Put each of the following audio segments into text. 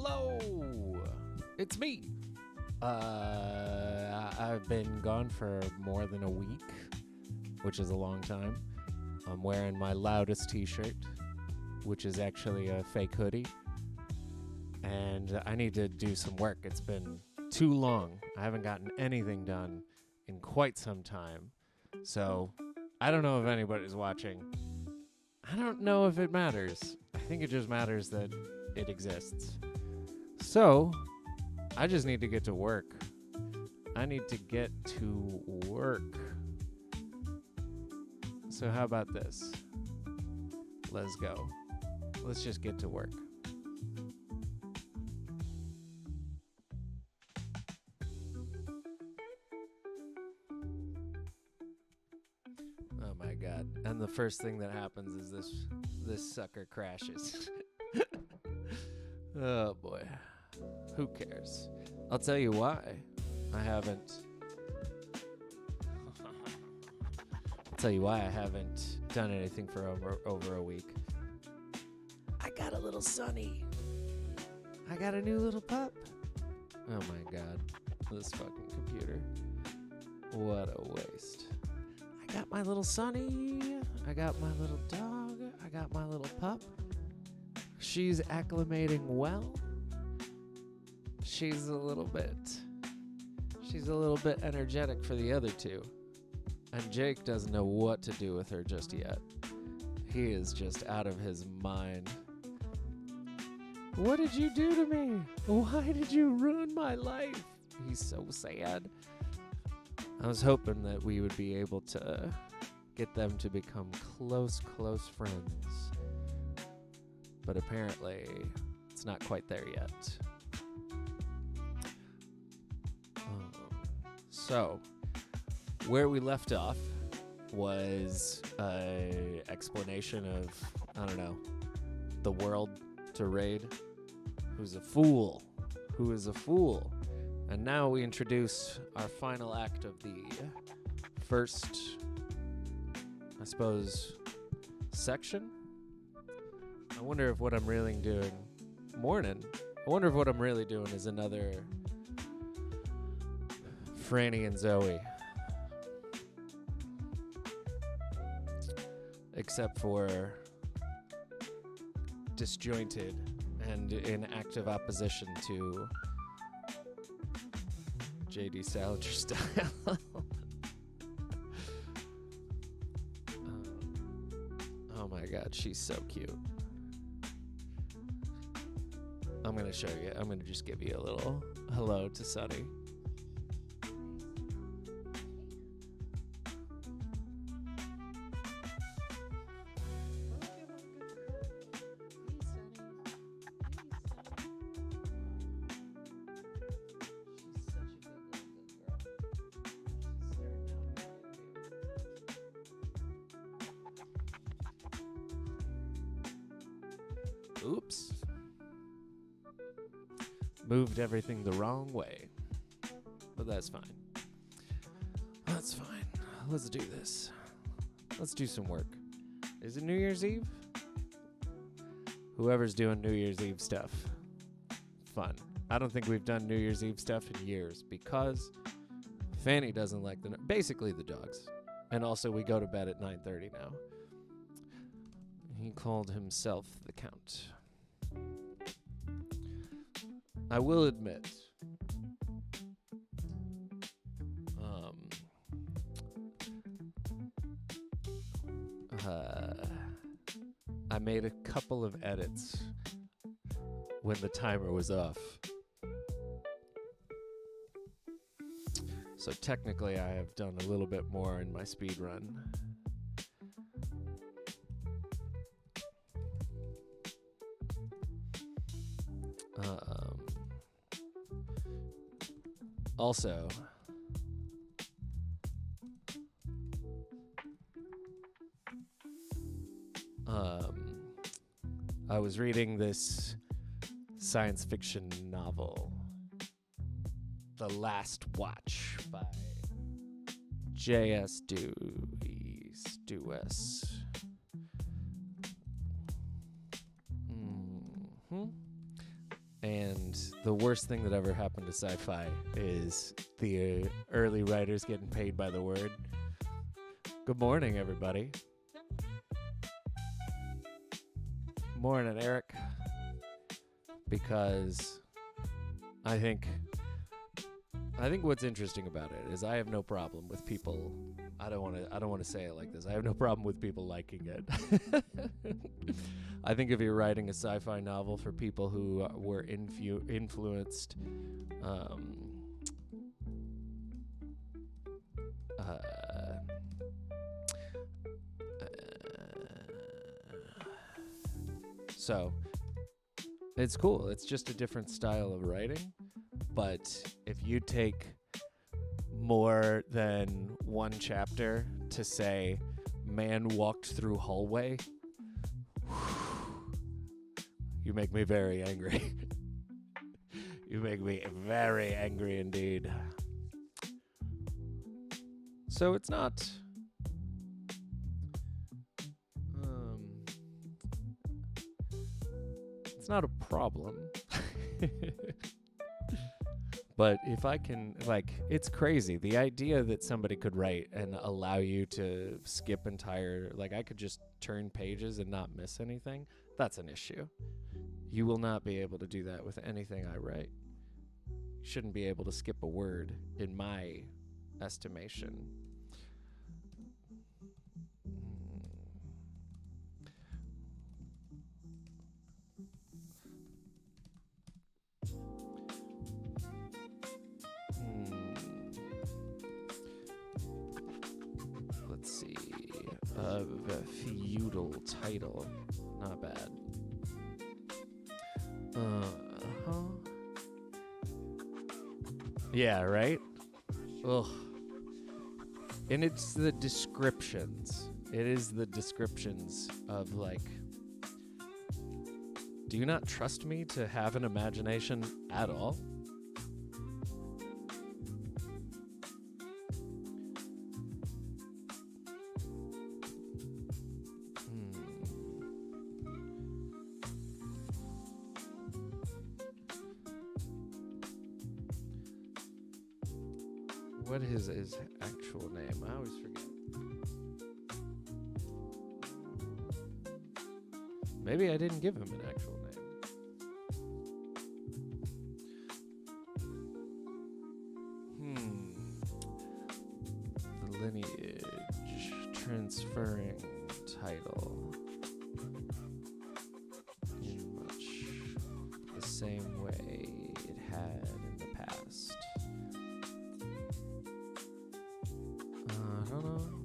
Hello, it's me. I've been gone for more than a week, which is a long time. I'm wearing my loudest t-shirt, which is actually a fake hoodie. And I need to do some work. It's been too long. I haven't gotten anything done in quite some time. So I don't know if anybody's watching. I don't know if it matters. I think it just matters that it exists. So I just need to get to work. I need to get to work. So how about this? Let's go. Let's just get to work. Oh my god. And the first thing that happens is this sucker crashes. Oh boy. Who cares? I'll tell you why I haven't. I'll tell you why I haven't done anything for over a week. I got a little Sonny. I got a new little pup. Oh my god. This fucking computer. What a waste. I got my little Sonny. I got my little dog. I got my little pup. She's acclimating well. She's a little bit energetic for the other two. And Jake doesn't know what to do with her just yet. He is just out of his mind. What did you do to me? Why did you ruin my life? He's so sad. I was hoping that we would be able to get them to become close friends. But apparently, it's not quite there yet. So, where we left off was an explanation of, I don't know, the world to Rade. Who's a fool? Who is a fool? And now we introduce our final act of the first, I suppose, section. I wonder if what I'm really doing, I wonder if what I'm really doing is another Franny and Zoe. Except for disjointed and in active opposition to JD Salinger style. Oh my god, she's so cute. I'm going to show you. I'm going to just give you a little hello to Sunny. Oops. Moved everything the wrong way. But that's fine. That's fine. Let's do this. Let's do some work. Is it New Year's Eve? Whoever's doing New Year's Eve stuff. Fun. I don't think we've done New Year's Eve stuff in years because Fanny doesn't like basically the dogs. And also we go to bed at 9:30 now. He called himself the Count. I will admit, I made a couple of edits when the timer was off. So technically I have done a little bit more in my speed run. Also, I was reading this science fiction novel, The Last Watch by J.S. Dewes. And the worst thing that ever happened to sci-fi is the early writers getting paid by the word. Good morning, everybody. Morning, Eric. Because I think what's interesting about it is I have no problem with people. I don't want to say it like this. I have no problem with people liking it. I think if you're writing a sci-fi novel for people who were influenced so it's cool. It's just a different style of writing. But if you take more than one chapter to say, man walked through hallway, you make me very angry. You make me very angry indeed. So it's not... it's not a problem. But if I can, it's crazy. The idea that somebody could write and allow you to skip entire, I could just turn pages and not miss anything, that's an issue. You will not be able to do that with anything I write. You shouldn't be able to skip a word, in my estimation. Let's see. A feudal title. Not bad. Yeah, right? Ugh. And it's the descriptions. It is the descriptions of, do you not trust me to have an imagination at all? What is his actual name? I always forget. Maybe I didn't give him an actual name. The lineage transferring title in much the same way it had in the past. I don't know.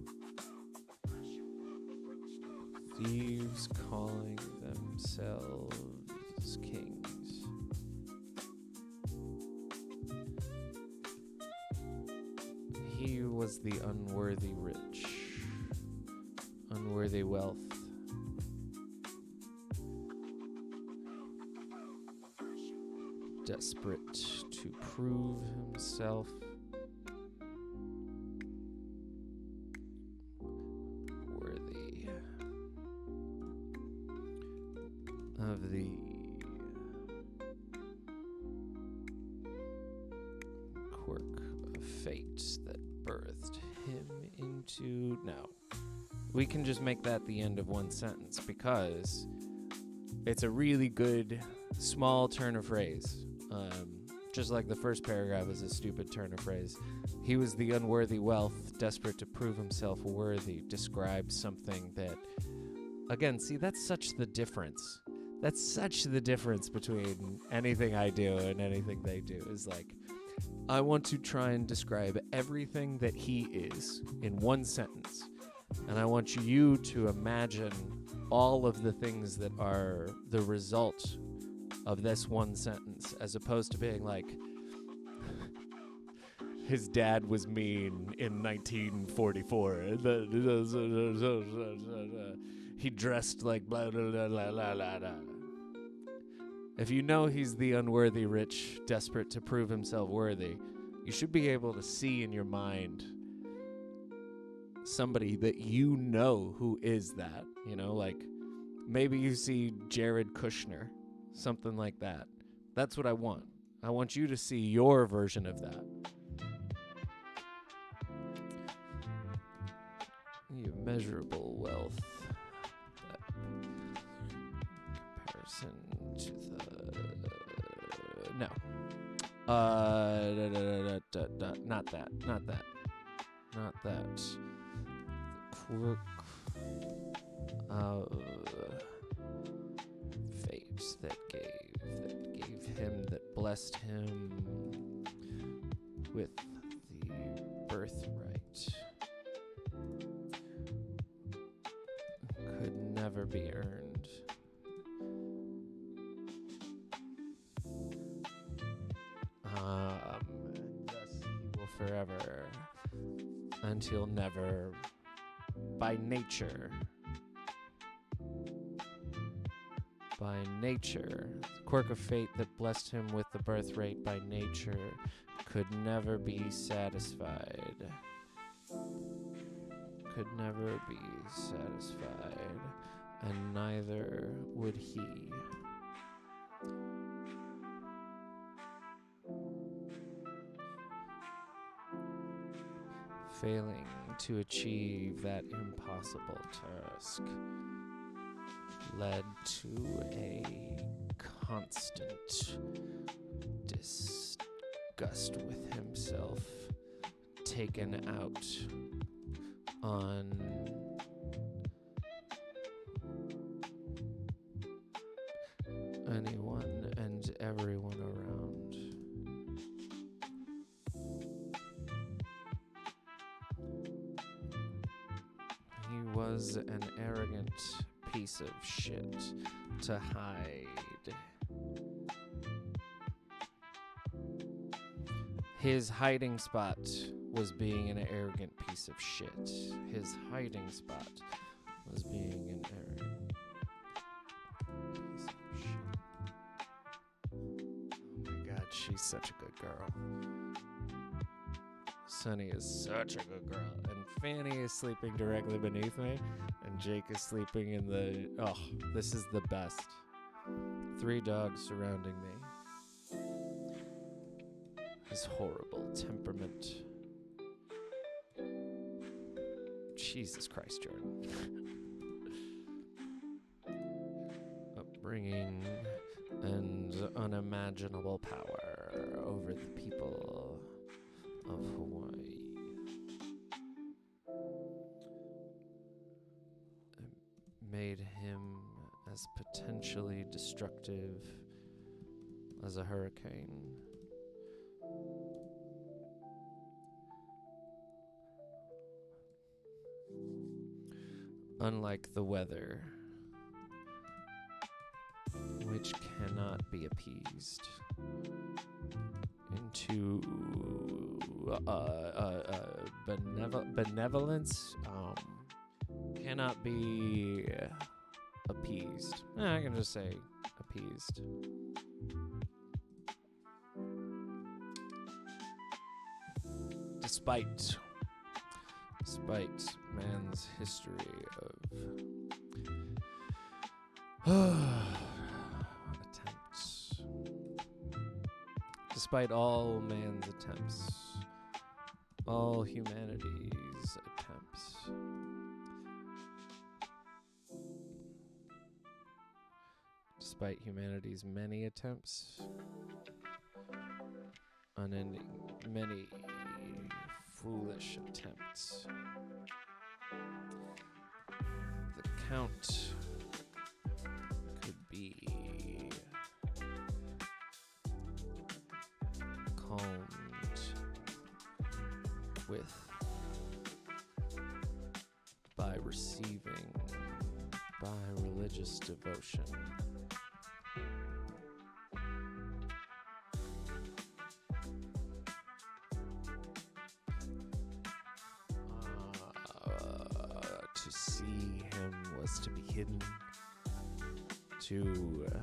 Thieves calling themselves kings. He was the unworthy rich, unworthy wealth. Desperate to prove himself. Of the quirk of fate that birthed him into... No. We can just make that the end of one sentence because it's a really good small turn of phrase. Just like the first paragraph is a stupid turn of phrase. He was the unworthy wealth, desperate to prove himself worthy, describes something that... Again, see, that's such the difference. That's such the difference between anything I do and anything they do is I want to try and describe everything that he is in one sentence. And I want you to imagine all of the things that are the result of this one sentence, as opposed to being his dad was mean in 1944. He dressed like blah, blah, blah, blah, blah, blah, blah. If you know he's the unworthy rich, desperate to prove himself worthy, you should be able to see in your mind somebody that you know who is that. Maybe you see Jared Kushner, something like that. That's what I want. I want you to see your version of that. The immeasurable wealth. Comparison to the... No. Not that. Not that. Not that. The quirk of fate that gave him, that blessed him with the birthright, could never be earned. Thus he will forever, until never, by nature, the quirk of fate that blessed him with the birthright by nature could never be satisfied. Could never be satisfied, and neither would he. Failing to achieve that impossible task led to a constant disgust with himself, taken out on anyone and everyone around. He was an arrogant piece of shit to hide. His hiding spot was being an arrogant piece of shit. His hiding spot was being an arrogant piece of shit. Oh my God, she's such a good girl. Sunny is such a good girl. And Fanny is sleeping directly beneath me. And Jake is sleeping in the... Oh, this is the best. 3 dogs surrounding me. His horrible temperament. Jesus Christ, Jordan. Upbringing and unimaginable power over the people of Hawaii. It made him as potentially destructive as a hurricane. Unlike the weather, which cannot be appeased into benevolence, cannot be appeased. I can just say appeased. Despite man's history of attempts. Despite all man's attempts, all humanity's attempts, despite humanity's many attempts, unending, many foolish attempts, the count could be calmed with by receiving by religious devotion. To see him was to be hidden. To be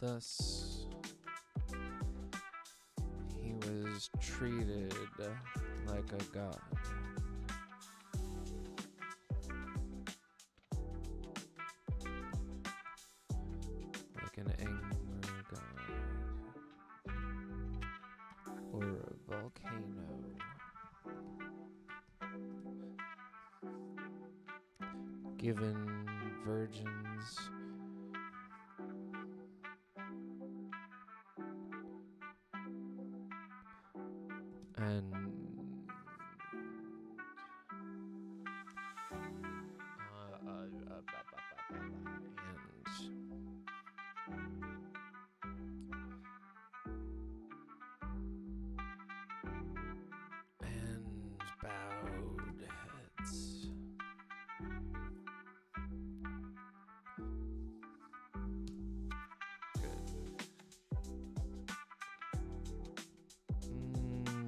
Thus, he was treated like a god. Like an angry god. Or a volcano. Given virgins and bowed heads.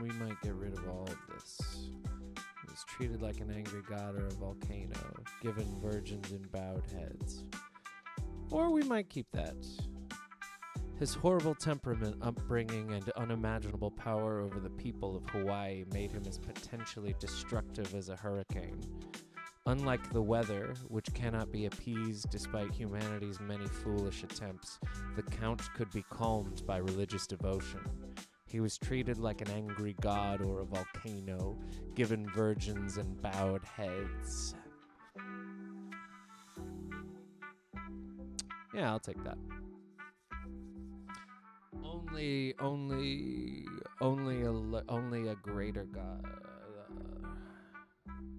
We might get rid of all of this. He was treated like an angry god or a volcano, given virgins and bowed heads. Or we might keep that. His horrible temperament, upbringing, and unimaginable power over the people of Hawaii made him as potentially destructive as a hurricane. Unlike the weather, which cannot be appeased despite humanity's many foolish attempts, the Count could be calmed by religious devotion. He was treated like an angry god or a volcano, given virgins and bowed heads. Yeah, I'll take that. Only a greater god.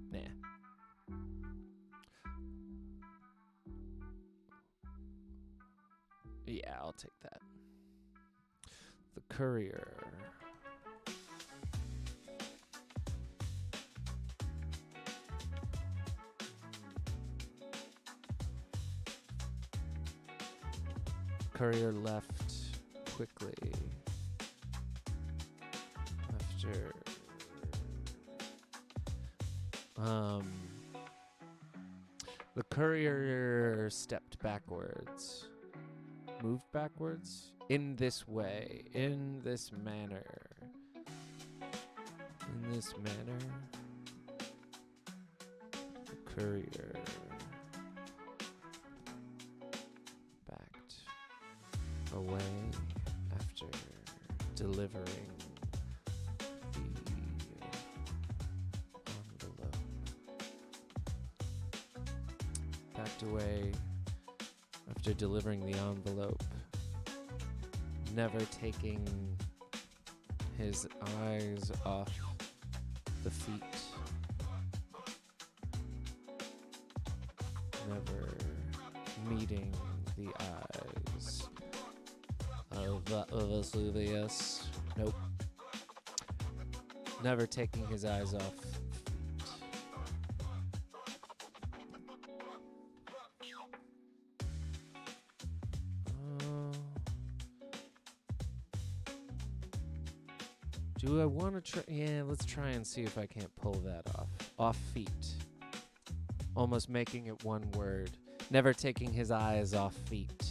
Nah. Yeah, I'll take that. The courier. Courier left quickly after the courier stepped backwards, moved backwards in this way, in this manner, the courier backed away after delivering the envelope. Backed away after delivering the envelope, never taking his eyes off the feet. Never meeting the eyes of Vesuvius. Nope. Never taking his eyes off feet. Do I want to try? Yeah, let's try and see if I can't pull that off. Off feet. Almost making it one word. Never taking his eyes off feet.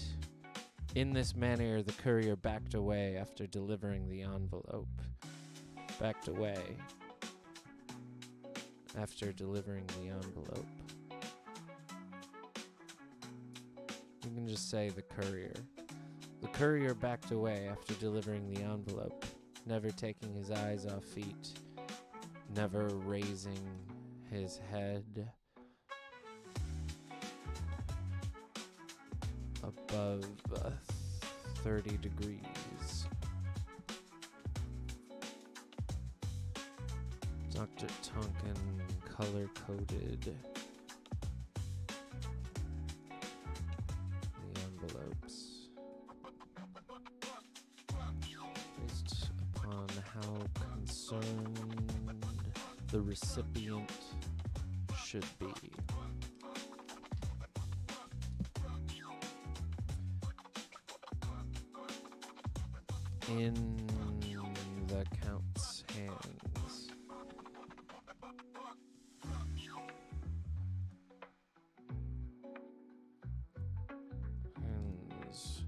In this manner, the courier backed away after delivering the envelope. Backed away after delivering the envelope. You can just say the courier. The courier backed away after delivering the envelope, never taking his eyes off feet, never raising his head above 30 degrees. Dr. Tonkin color-coded the envelopes based upon how concerned the recipient should be. In the Count's hands. Hands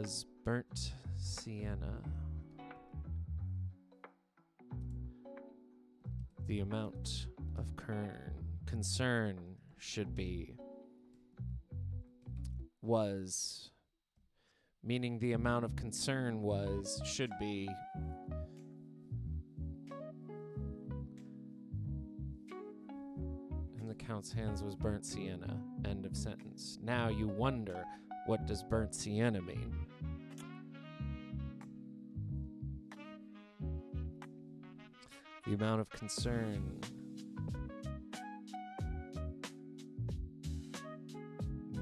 was burnt sienna. The amount of concern should be was, meaning the amount of concern should be in the Count's hands was burnt sienna. End of sentence. Now you wonder, what does burnt sienna mean? The amount of concern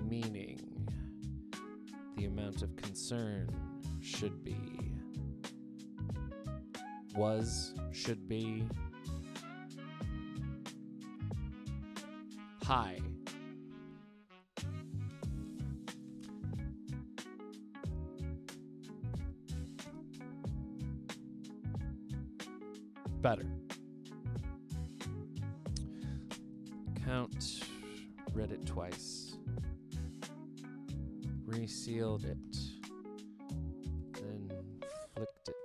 meaning the amount of concern should be should be high. Better. Count read it twice, resealed it, then flicked it.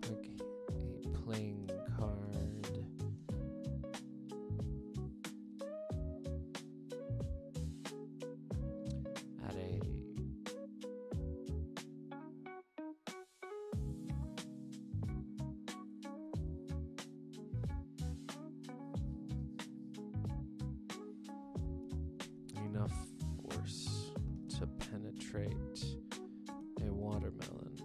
Like a playing card. At a enough force to penetrate a watermelon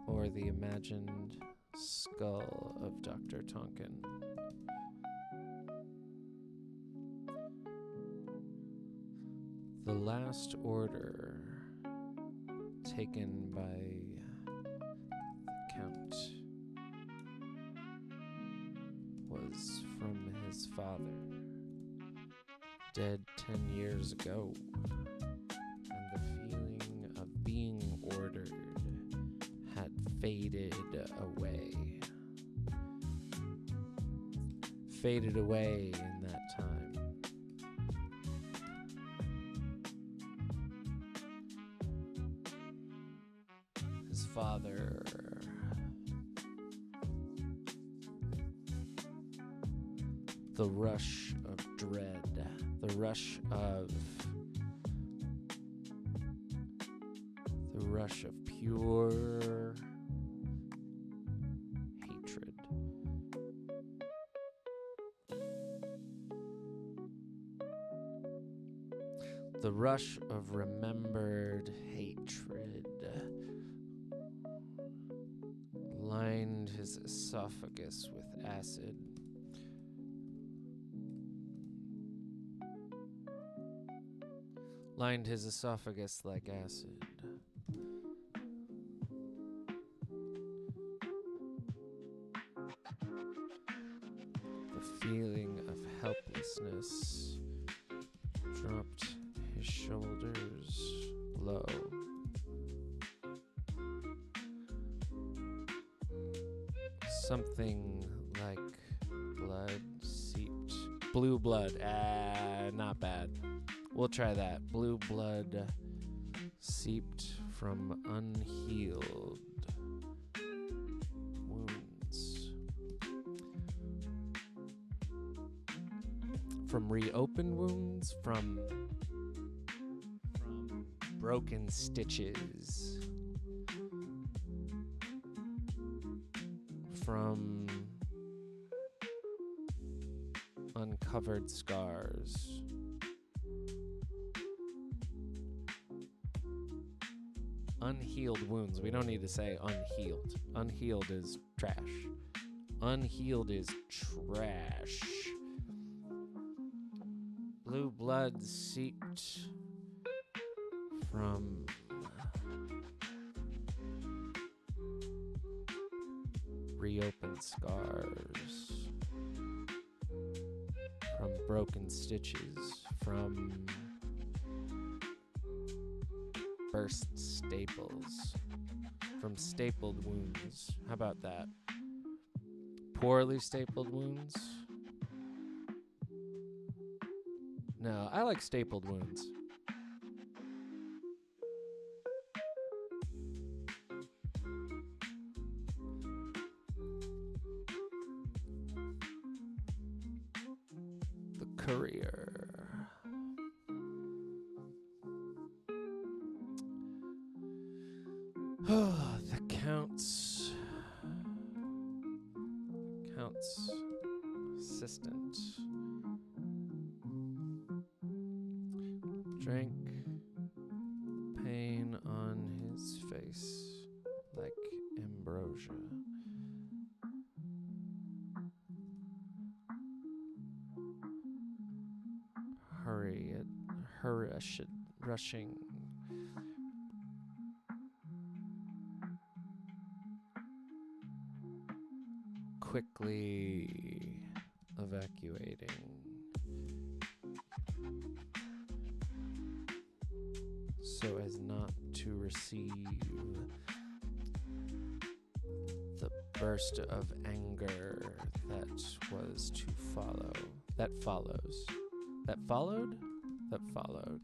or the imagined skull of Dr. Tonkin. The last order taken by the Count was from his father, dead 10 years ago, and the feeling of being ordered had faded away. Faded away in that time. His father the rush of dread, the rush of pure hatred. The rush of remembered hatred lined his esophagus with acid. Lined his esophagus like acid. The feeling of helplessness dropped his shoulders low. Something like blood seeped. Blue blood. Not bad. We'll try that. Blue blood seeped from unhealed wounds. From reopened wounds, from broken stitches, from uncovered scars. Unhealed wounds. We don't need to say unhealed. Unhealed is trash. Unhealed is trash. Blue blood seeped from reopened scars, from broken stitches, from burst staples, from stapled wounds. How about that? Poorly stapled wounds? No, I like stapled wounds. The courier. The Count's assistant drank pain on his face like ambrosia. Rushing. Quickly evacuating. So as not to receive the burst of anger that was to follow. That follows. That followed? That followed.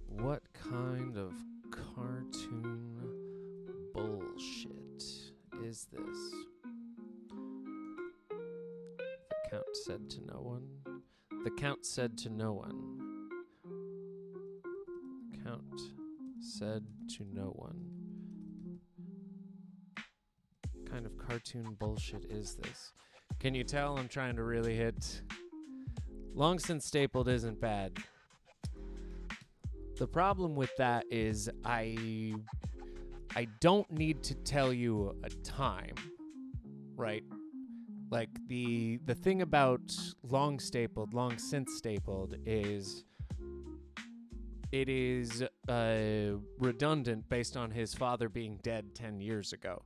What kind of cartoon bullshit is this? The Count said to no one. The Count said to no one. The Count said to no one. What kind of cartoon bullshit is this? Can you tell I'm trying to really hit? Long since stapled isn't bad. The problem with that is I don't need to tell you a time, right? Like the thing about long since stapled is it is redundant based on his father being dead 10 years ago.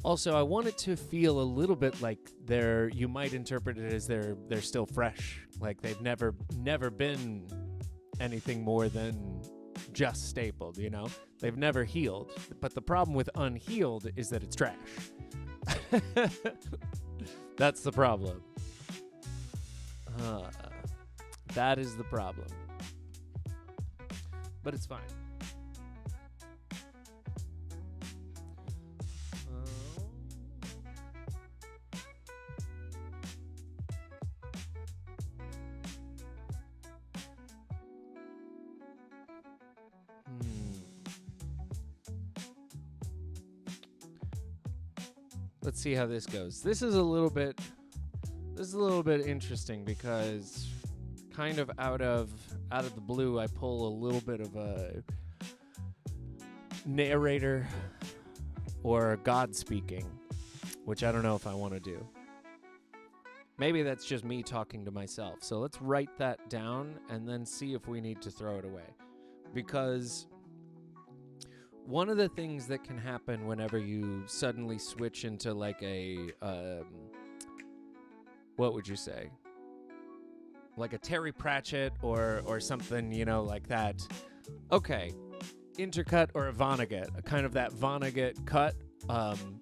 Also, I want it to feel a little bit like you might interpret it as they're still fresh, like they've never been anything more than just stapled, you know? They've never healed. But the problem with unhealed is that it's trash. That's the problem. That is the problem. But it's fine. Let's see how this goes. This is a little bit interesting because kind of out of the blue I pull a little bit of a narrator or God speaking, which I don't know if I want to do. Maybe that's just me talking to myself. So let's write that down and then see if we need to throw it away. Because one of the things that can happen whenever you suddenly switch into like a, what would you say? Like a Terry Pratchett or something, you know, like that. Okay, intercut or a Vonnegut, a kind of that Vonnegut cut.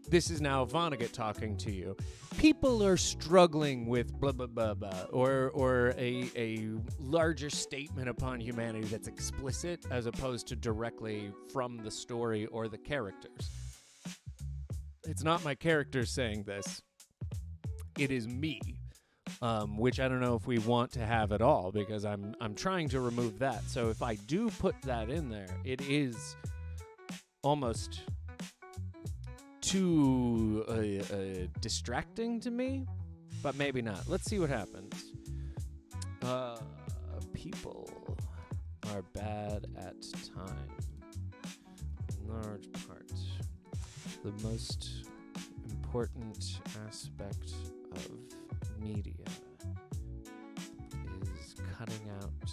This is now Vonnegut talking to you. People are struggling with blah, blah, blah, blah, or a larger statement upon humanity that's explicit as opposed to directly from the story or the characters. It's not my characters saying this. It is me, which I don't know if we want to have at all because I'm trying to remove that. So if I do put that in there, it is almost too distracting to me, but maybe not. Let's see what happens. People are bad at time. In large part, the most important aspect of media is cutting out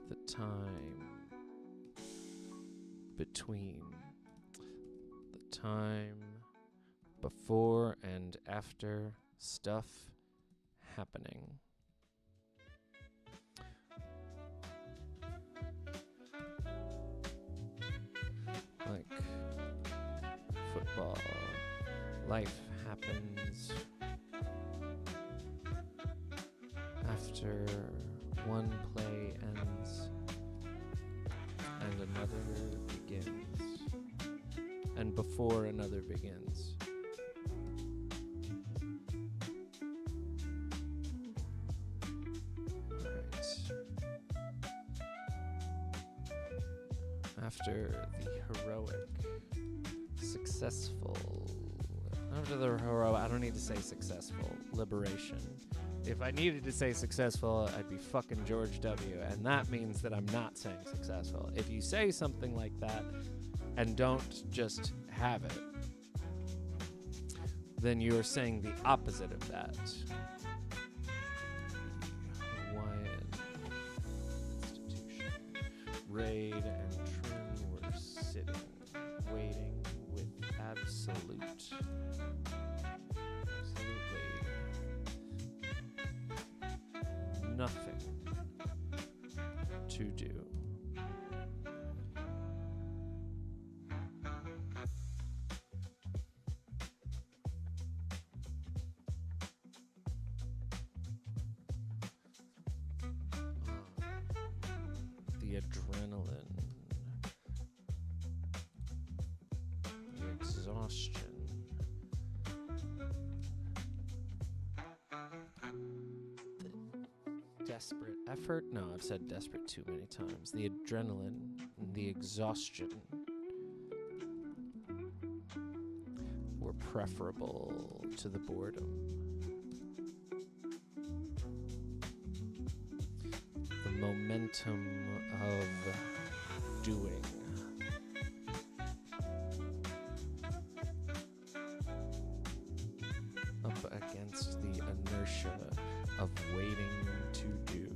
the time between the time before and after stuff happening. football. Life happens after one play ends and another begins, and before another begins. After the heroic, successful, I don't need to say successful, liberation. If I needed to say successful, I'd be fucking George W., and that means that I'm not saying successful. If you say something like that and don't just have it, then you're saying the opposite of that. Hawaiian institution. Rade and Trim were sitting, waiting with absolutely nothing to do. The adrenaline, the exhaustion, the desperate effort. No, I've said desperate too many times. The adrenaline, the exhaustion were preferable to the boredom. The momentum of doing. Up against the inertia of waiting to do.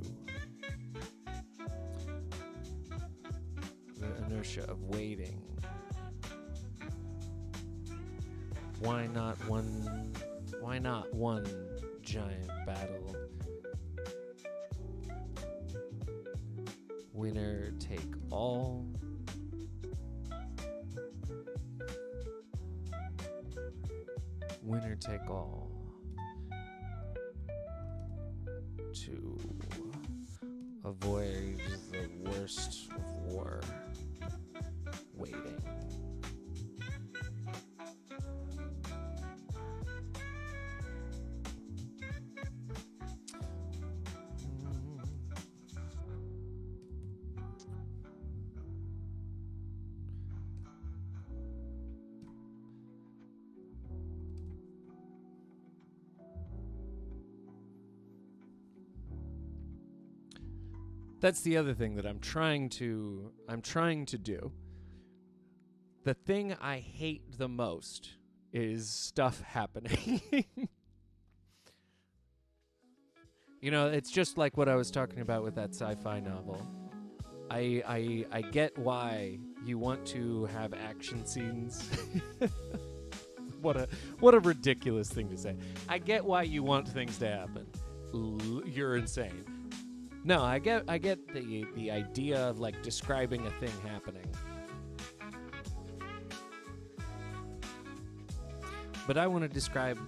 The inertia of waiting. Why not one giant battle? Winner take all. Winner take all. To avoid the worst of war. Waiting. That's the other thing that I'm trying to do. The thing I hate the most is stuff happening. You know, it's just like what I was talking about with that sci-fi novel. I get why you want to have action scenes. What a ridiculous thing to say. I get why you want things to happen. You're insane. No, I get the idea of like describing a thing happening. But I want to describe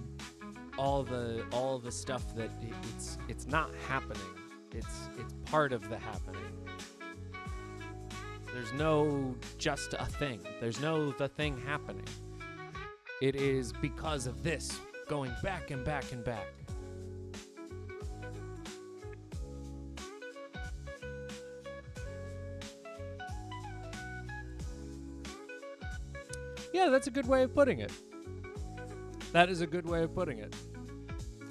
all the stuff that it's not happening. It's part of the happening. There's no just a thing. There's no the thing happening. It is because of this going back and back and back. Yeah, that's a good way of putting it. That is a good way of putting it.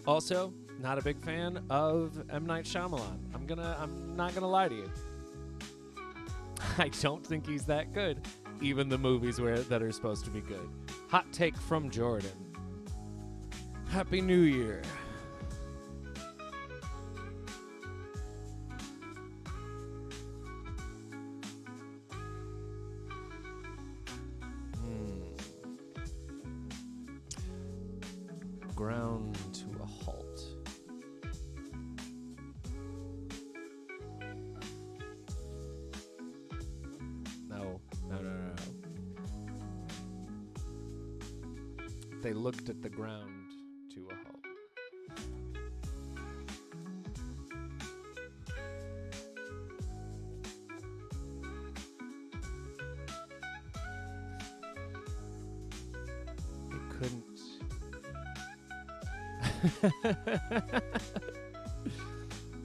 Also, not a big fan of M. Night Shyamalan. I'm not gonna lie to you. I don't think he's that good. Even the movies that are supposed to be good. Hot take from Jordan. Happy New Year. Ground to a halt. No. They looked at the ground to a halt.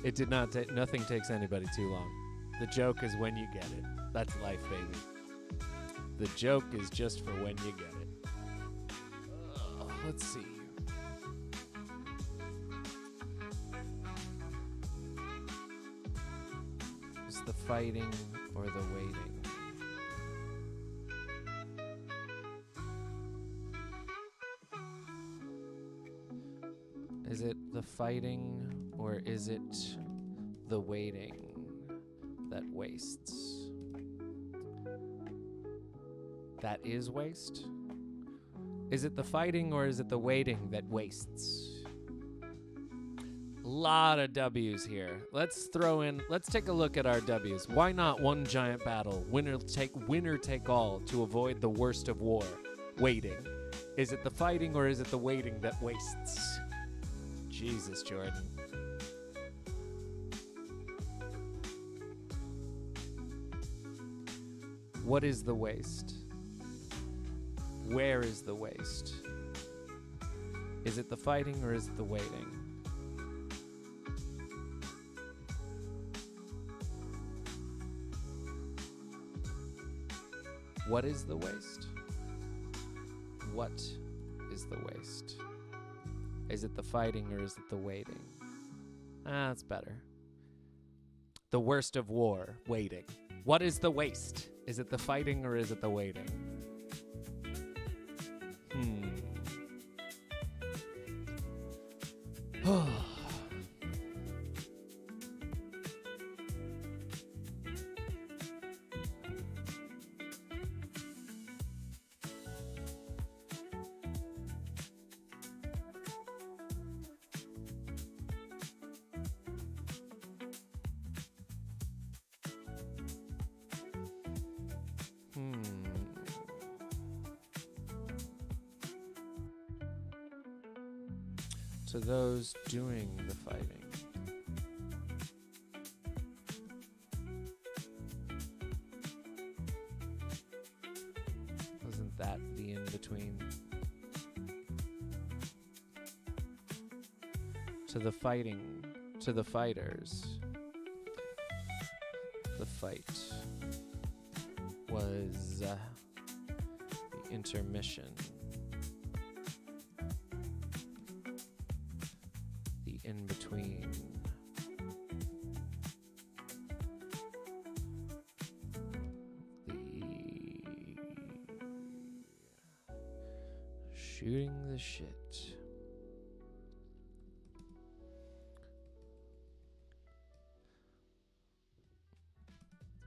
It did not take, nothing takes anybody too long. The joke is when you get it. That's life, baby. The joke is just for when you get it. Let's see. Is the fighting or the waiting? Is it the fighting or is it the waiting that wastes? That is waste? Is it the fighting or is it the waiting that wastes? Lot of W's here. Let's take a look at our W's. Why not one giant battle? Winner take all to avoid the worst of war. Waiting. Is it the fighting or is it the waiting that wastes? Jesus, Jordan. What is the waste? Where is the waste? Is it the fighting or is it the waiting? What is the waste? What is the waste? Is it the fighting or is it the waiting? That's better. The worst of war, waiting. What is the waste? Is it the fighting or is it the waiting? To those doing the fighting. Wasn't that the in-between? To the fighting, to the fighters. The fight was the intermission. In between. The shooting the shit.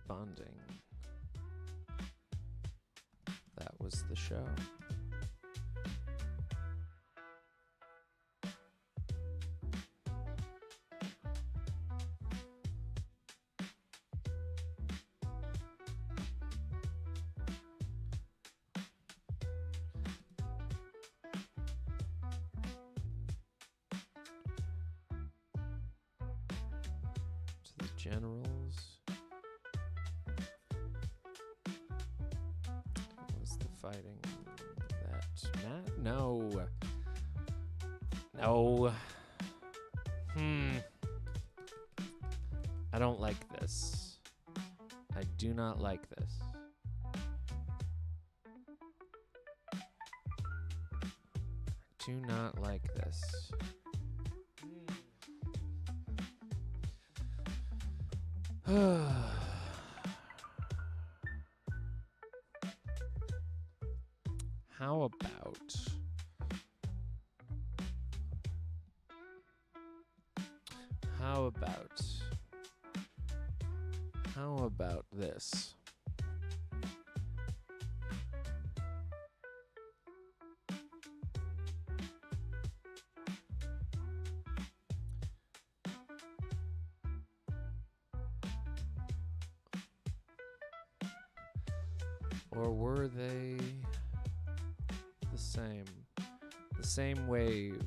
Bonding. That was the show. Generals. Was the fighting that Matt? No. No. I don't like this. I do not like this. I do not like this. How about this? Or were they the same? same wave.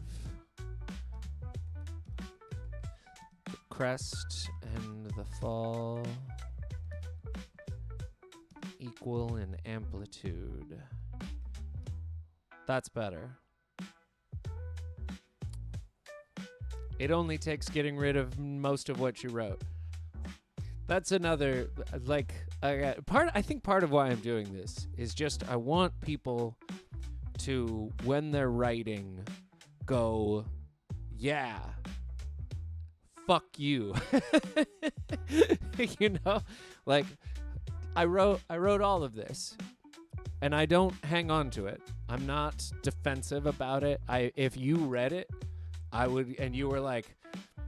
The crest and the fall equal in amplitude. That's better. It only takes getting rid of most of what you wrote. That's another, like, I think part of why I'm doing this is just I want people to, when they're writing, go, yeah, fuck you. You know? Like, I wrote all of this, and I don't hang on to it. I'm not defensive about it. If you read it, I would, and you were like,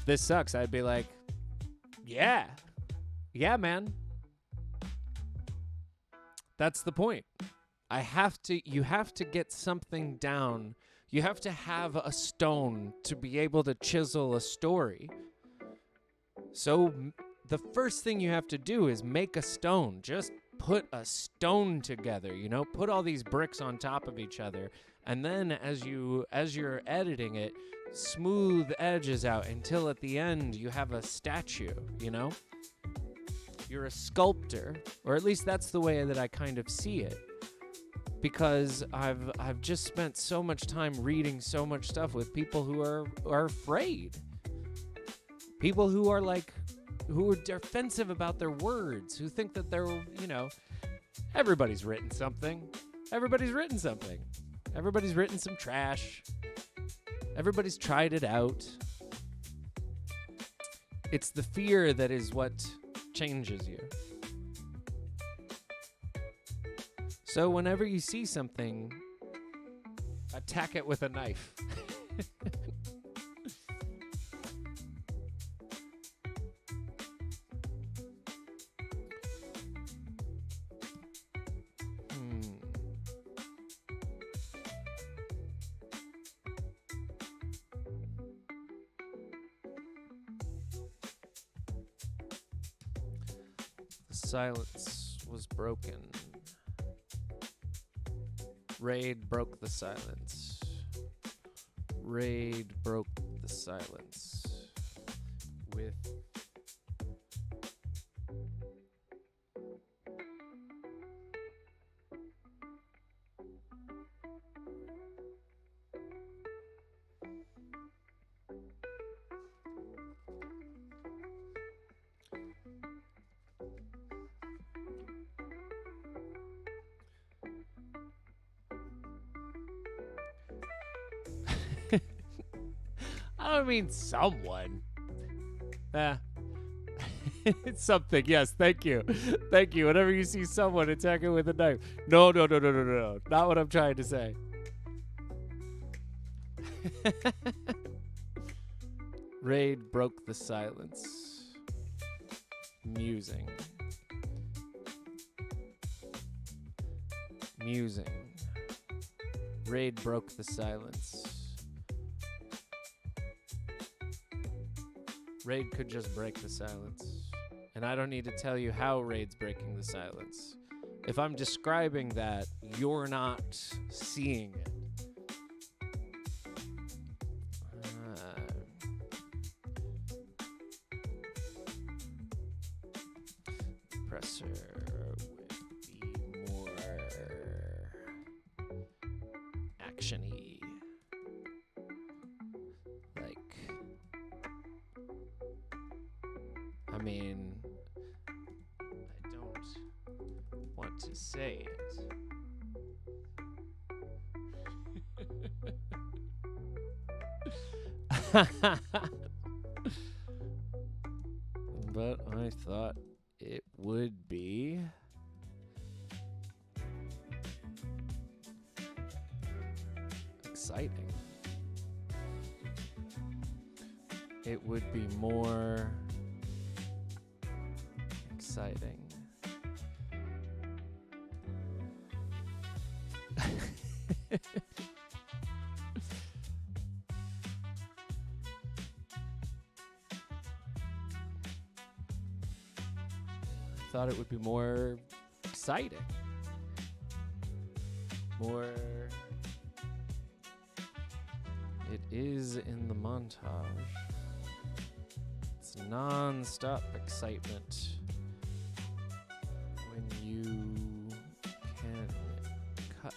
this sucks, I'd be like, yeah, man. That's the point. You have to get something down. You have to have a stone to be able to chisel a story. So the first thing you have to do is make a stone. Just put a stone together, you know? Put all these bricks on top of each other. And then as you're editing it, smooth edges out until at the end you have a statue, you know? You're a sculptor, or at least that's the way that I kind of see it. Because I've just spent so much time reading so much stuff with people who are afraid. People who are defensive about their words, who think that they're, you know, everybody's written something. Everybody's written something. Everybody's written some trash. Everybody's tried it out. It's the fear that is what changes you. So whenever you see something, attack it with a knife. The silence was broken. Rade broke the silence. Rade broke the silence with I don't mean someone. It's something. Yes, thank you. Thank you. Whenever you see someone, attack it with a knife. No. Not what I'm trying to say. Rade broke the silence. Musing. Rade broke the silence. Rade could just break the silence. And I don't need to tell you how Rade's breaking the silence. If I'm describing that, you're not seeing it. Pressure would be more action-y. I mean, I don't want to say it. But I thought it would be exciting. It would be more exciting. I thought it would be more exciting. More It is in the montage. It's non-stop excitement when you can cut.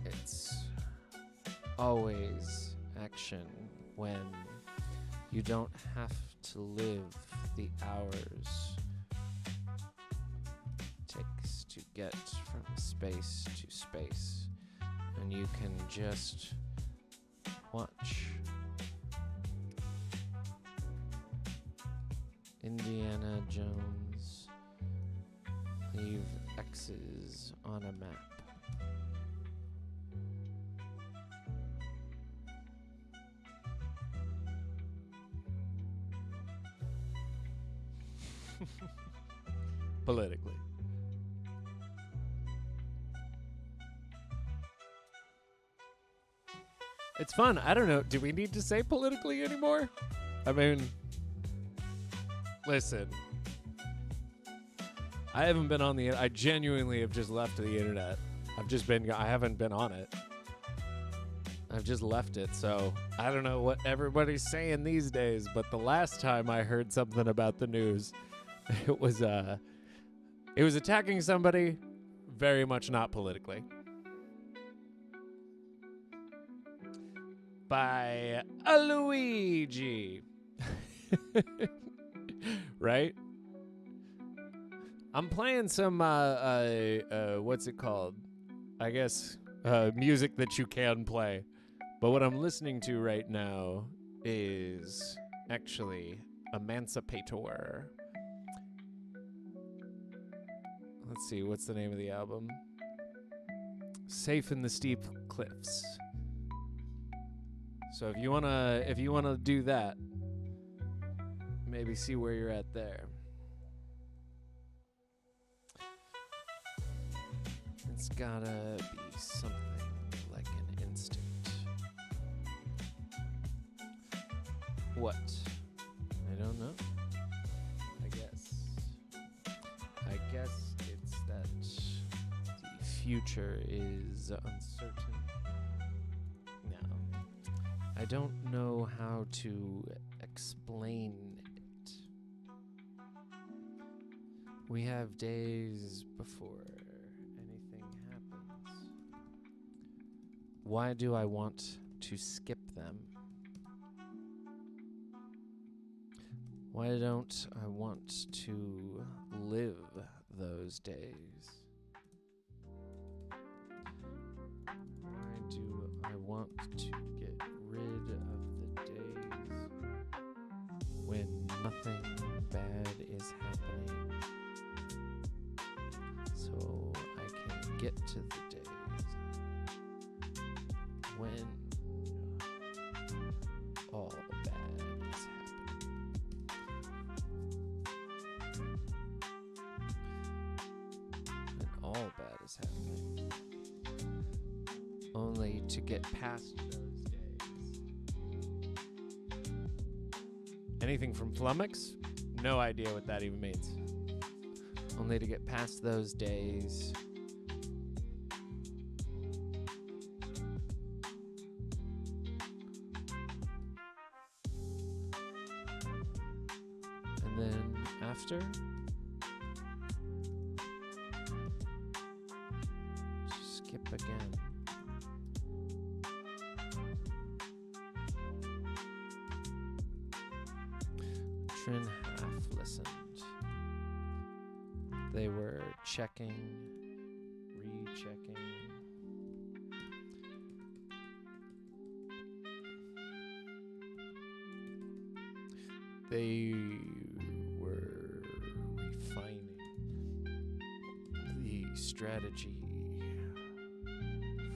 It's always action when you don't have to live the hours it takes to get from space to space, and you can just watch Indiana Jones leave X's on a map. Politically. It's fun. I don't know. Do we need to say politically anymore? I mean, listen. I haven't been on the I genuinely have just left the internet. I haven't been on it. I've just left it, so I don't know what everybody's saying these days, but the last time I heard something about the news, it was attacking somebody, very much not politically. By a Luigi. Right? I'm playing some what's it called? I guess music that you can play. But what I'm listening to right now is actually Emancipator. Let's see, what's the name of the album? Safe in the Steep Cliffs. So if you wanna do that, maybe see where you're at there. It's gotta be something like an instinct. What? I don't know. I guess it's that the future is uncertain. No. I don't know how to explain it. We have days before anything happens. Why do I want to skip them? Why don't I want to live those days? Why do I want to get rid of the days when nothing bad is happening, so I can get to the days when all bad is happening? When all bad is happening, only to get past those days. Anything from flummox? No idea what that even means. Only to get past those days. And then after, skip again. Trin half listened. They were checking, rechecking. They were refining the strategy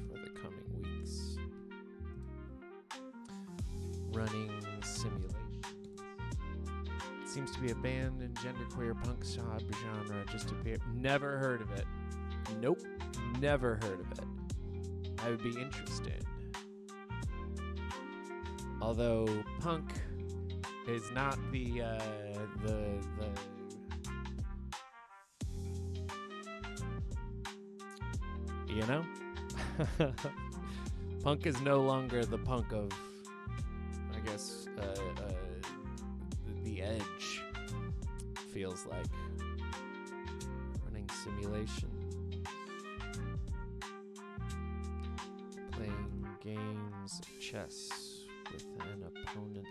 for the coming weeks. Running simulations. Seems to be a band in genderqueer punk subgenre just appeared. Never heard of it. Nope. Never heard of it. I would be interested. Although punk is not the you know? Punk is no longer the punk of, I guess, the edge, feels like. Running simulation. Playing games of chess with an opponent.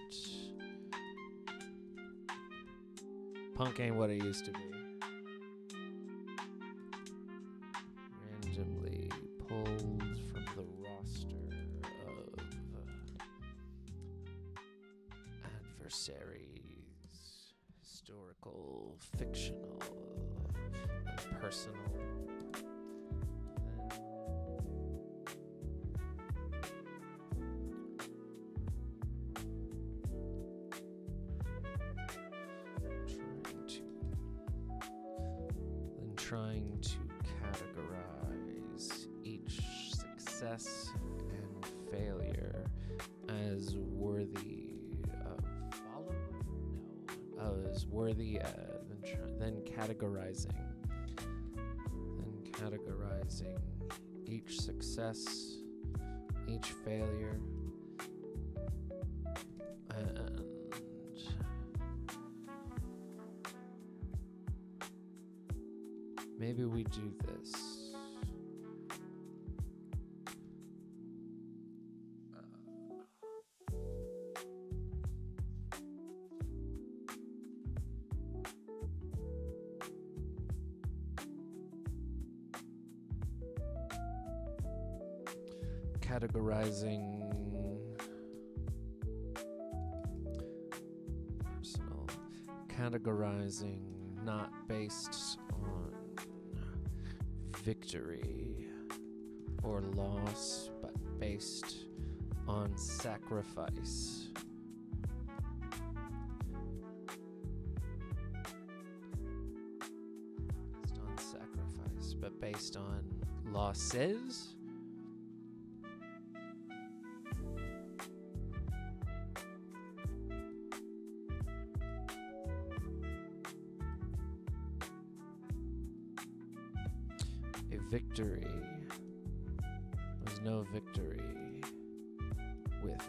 Punk ain't what it used to be. Randomly pulled from the roster of adversaries, historical, fictional, and personal. Trying to categorize each success and failure as worthy of as worthy then categorizing each success, each failure, and maybe we do this. Categorizing personal, categorizing not based on victory or loss, but based on sacrifice. Based on sacrifice, but based on losses. Victory. There's no victory with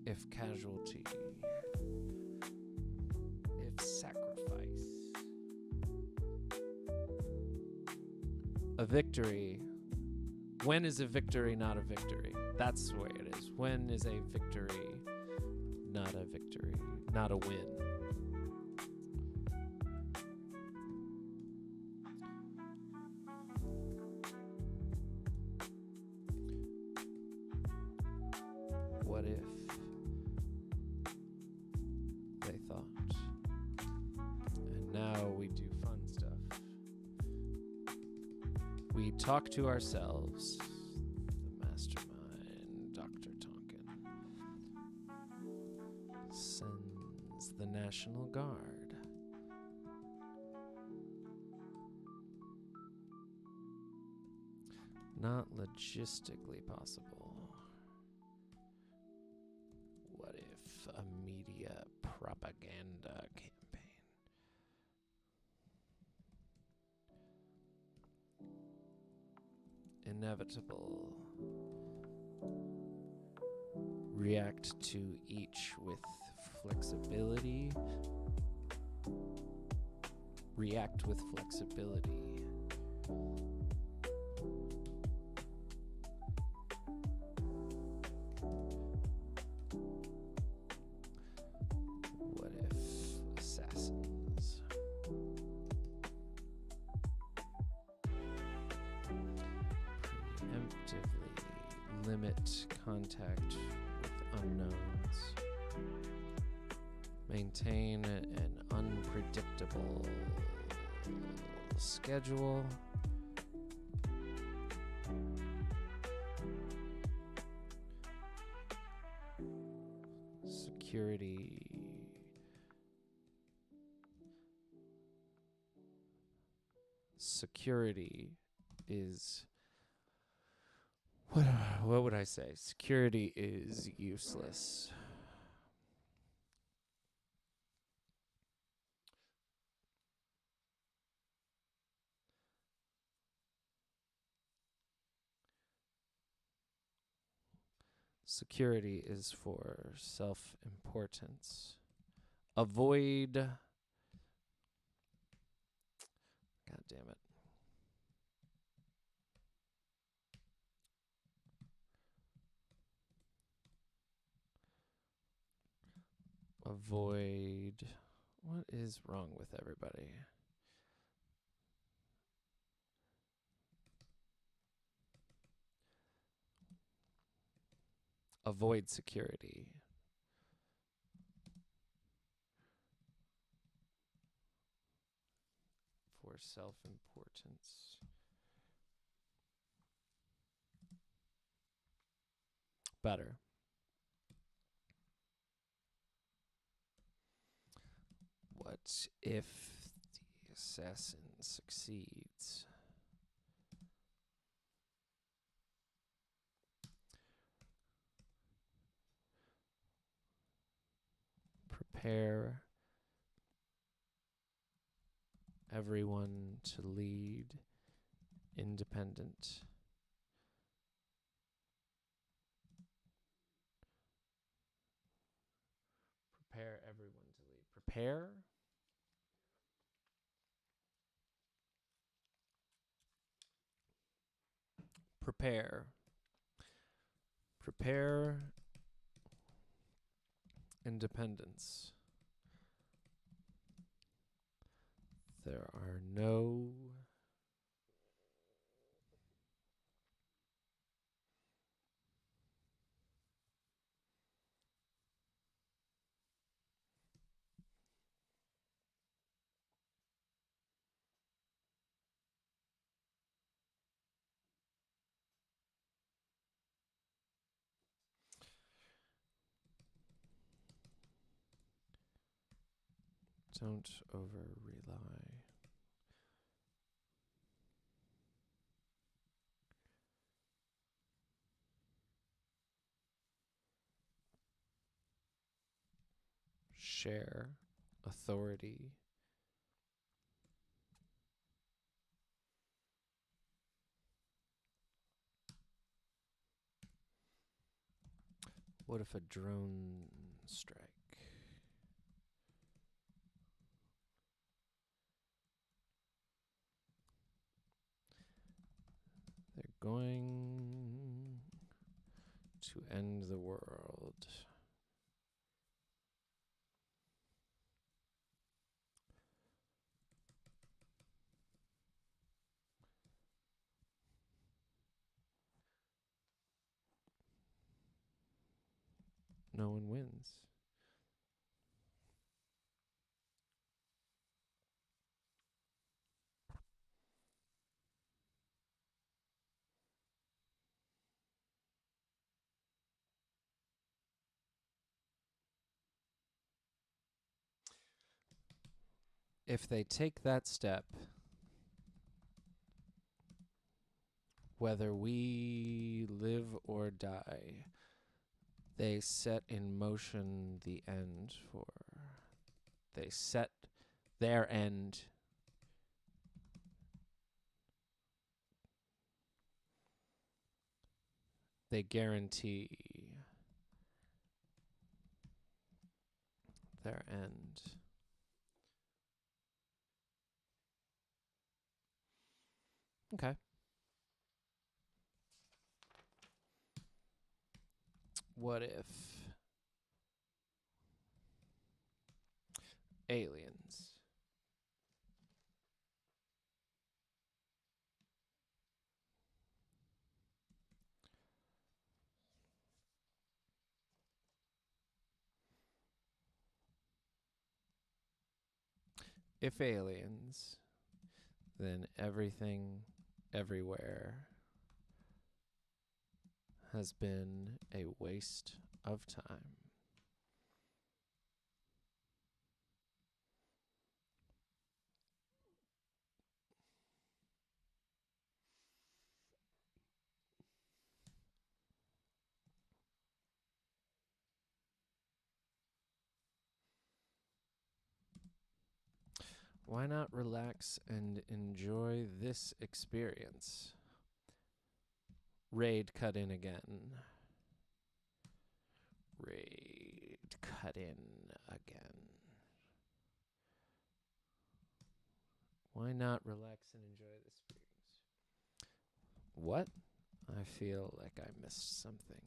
if casualty, if sacrifice. A victory. When is a victory not a victory? That's the way it is. When is a victory not a victory, not a win? What if they thought? And now we do fun stuff. We talk to ourselves. The mastermind, Dr. Tonkin, sends the National Guard. Not logistically possible. What if a media propaganda campaign? Inevitable. React to each with flexibility. React with flexibility. What if assassins preemptively limit contact with unknowns, maintain an unpredictable schedule, security. Security is what would I say? Security is useless. Security is for self-importance. Avoid. God damn it. Avoid. What is wrong with everybody? Avoid security. For self-importance. Better. What if the assassin succeeds? Prepare everyone to lead independent. Prepare everyone to lead. Prepare. Prepare. Prepare independence. There are no don't over rely. Share authority. What if a drone strike? They're going to end the world. No one wins. If they take that step, whether we live or die, they set in motion the end for. They set their end. They guarantee their end. Okay. What if aliens? If aliens, then everything, everywhere has been a waste of time. Why not relax and enjoy this experience? Rade cut in again. Rade cut in again. Why not relax and enjoy the experience? What? I feel like I missed something.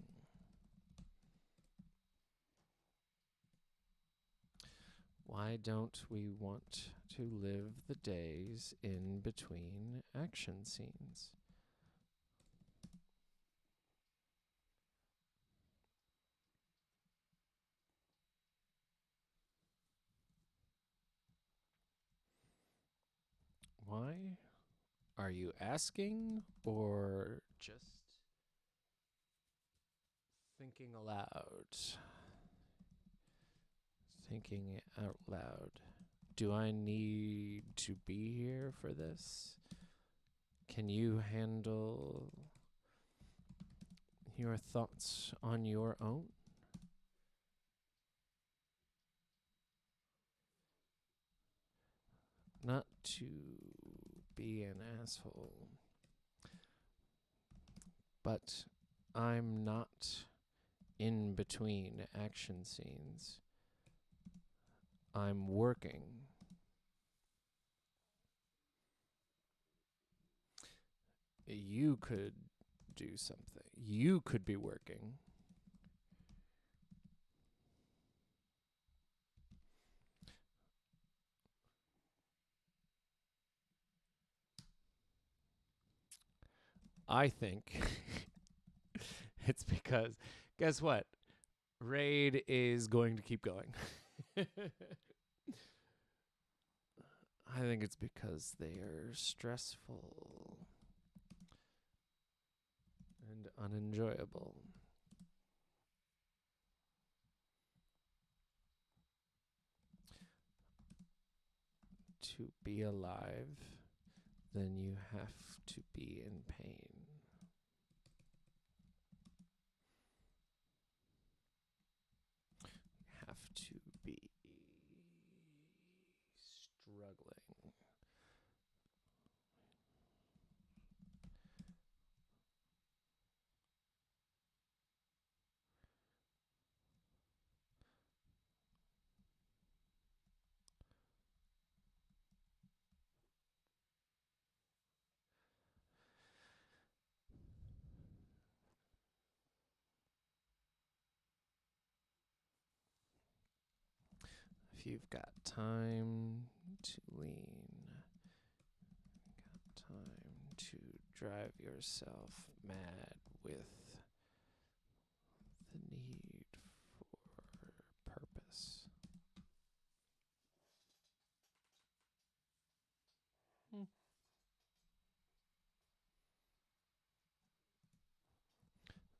Why don't we want to live the days in between action scenes? Why? Are you asking or just thinking aloud? Thinking out loud. Do I need to be here for this? Can you handle your thoughts on your own? Not to be an asshole, but I'm not in between action scenes. I'm working. You could do something. You could be working. I think it's because, guess what? Raid is going to keep going. I think it's because they are stressful and unenjoyable. To be alive, then you have to be in pain. Have to be struggling. If you've got time to lean, got time to drive yourself mad with the need for purpose.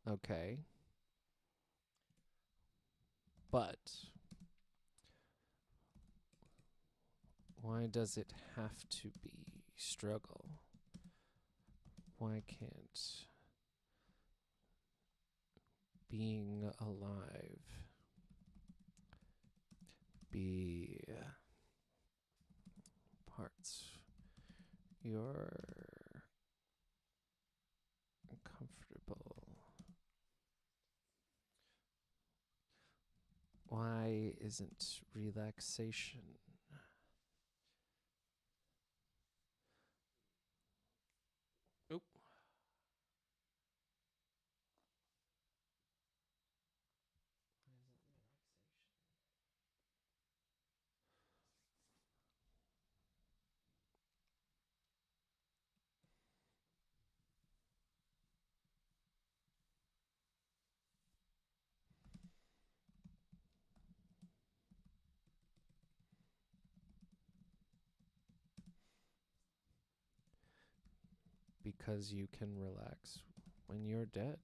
Okay. But why does it have to be struggle? Why can't being alive be parts you're comfortable? Why isn't relaxation? Oh. Because you can relax when you're dead.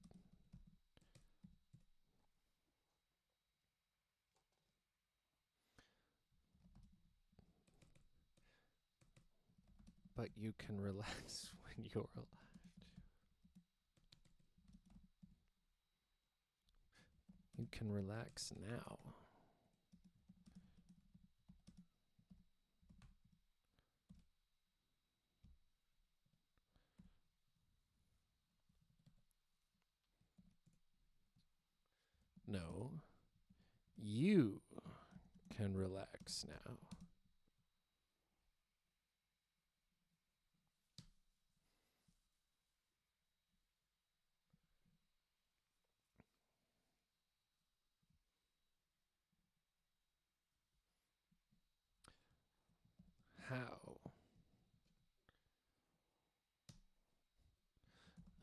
But you can relax when you're alive. You can relax now. You can relax now. How?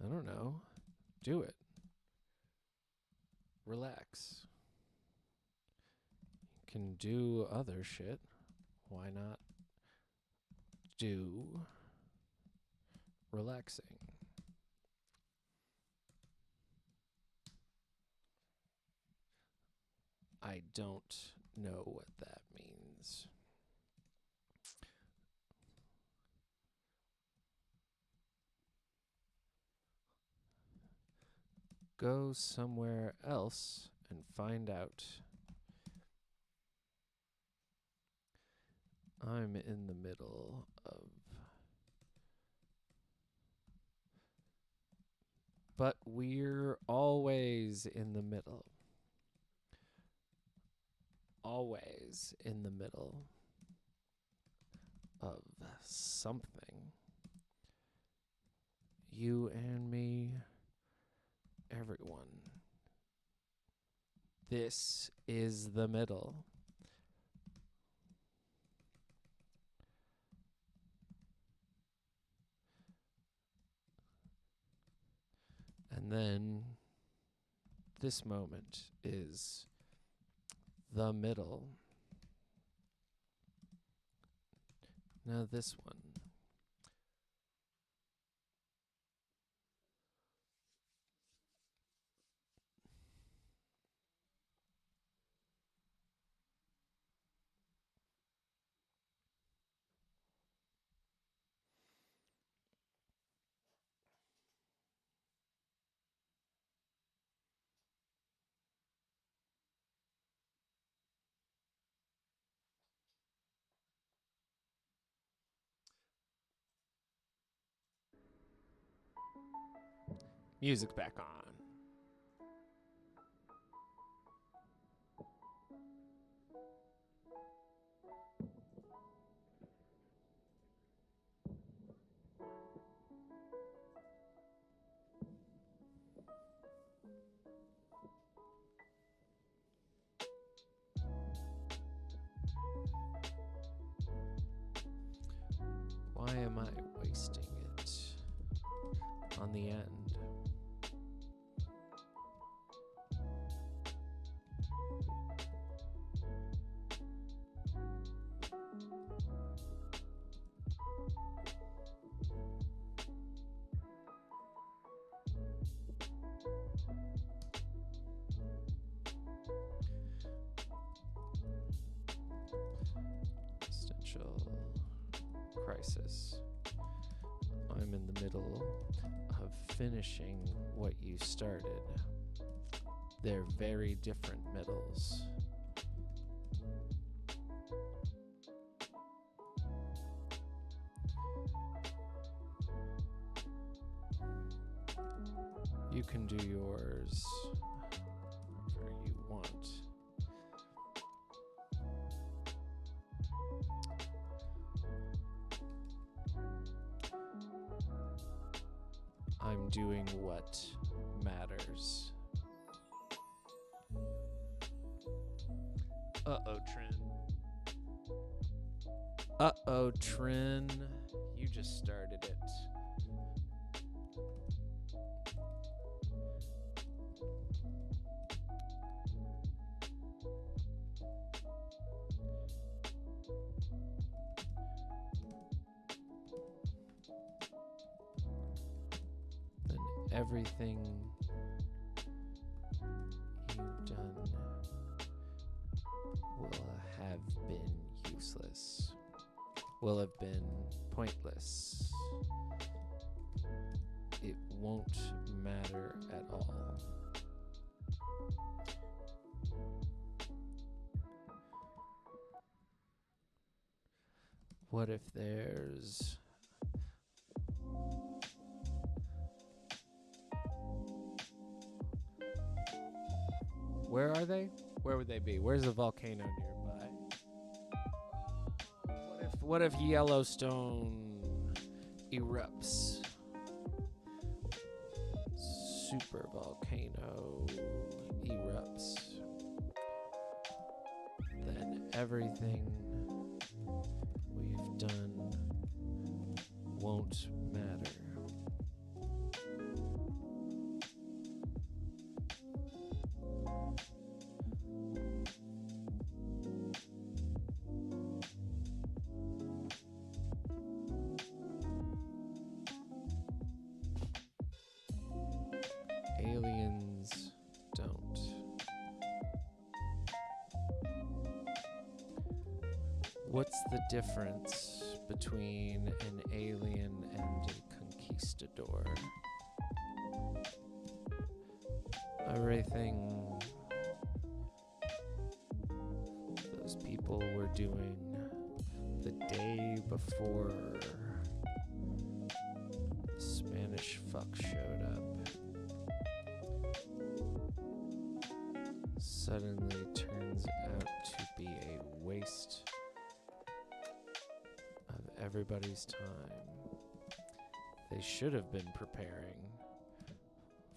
I don't know. Do it. Relax. You can do other shit. Why not do relaxing? I don't know what that means. Go somewhere else and find out. I'm in the middle of. But we're always in the middle. Always in the middle of something. You and me, everyone. This is the middle. And then this moment is the middle. Now this one. Music back on. Why am I wasting it on the end? Existential crisis. I'm in the middle of finishing what you started. They're very different middles. You can do yours wherever you want. I'm doing what matters. Uh-oh, Trin. Uh-oh, Trin. You just started it. Then everything you've done will have been useless, will have been pointless. It won't matter at all. What if there's Where are they? Where would they be? Where's a volcano nearby? What if Yellowstone erupts? Super volcano erupts. Then everything we've done won't matter. Aliens don't. What's the difference between an alien and a conquistador? Everything those people were doing the day before the Spanish fuck showed up suddenly turns out to be a waste of everybody's time. They should have been preparing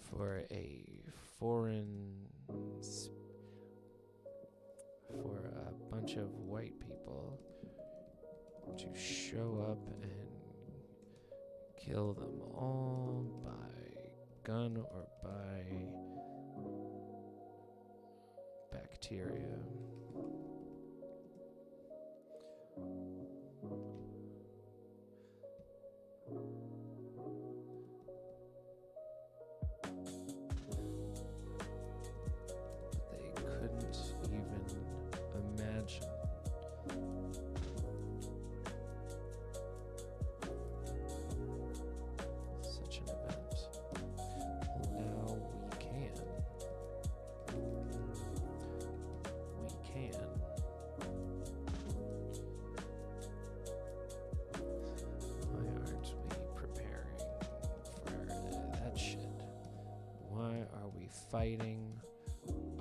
for a for a bunch of white people to show up and kill them all by gun or by bacteria. They couldn't even imagine such an event. Now we can. We can. Why aren't we preparing for that shit? Why are we fighting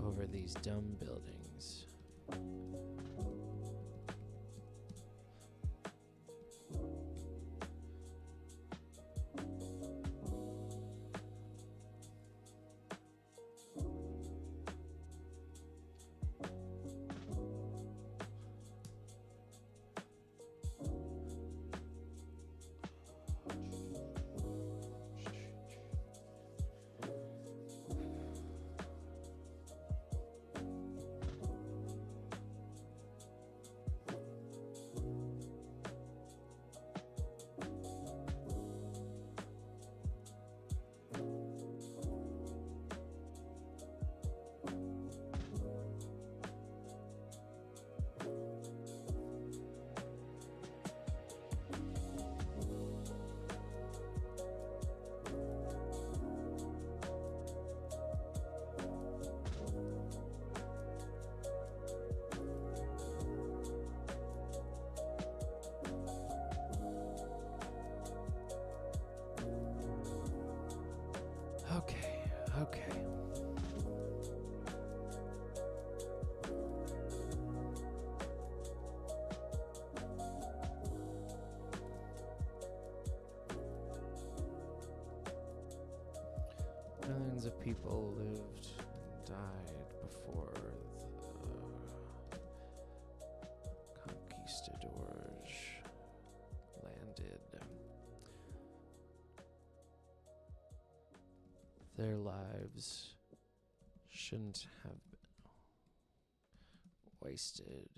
over these dumb buildings? Okay. Millions of people lived and died before the conquistadors landed. Their lives shouldn't have been wasted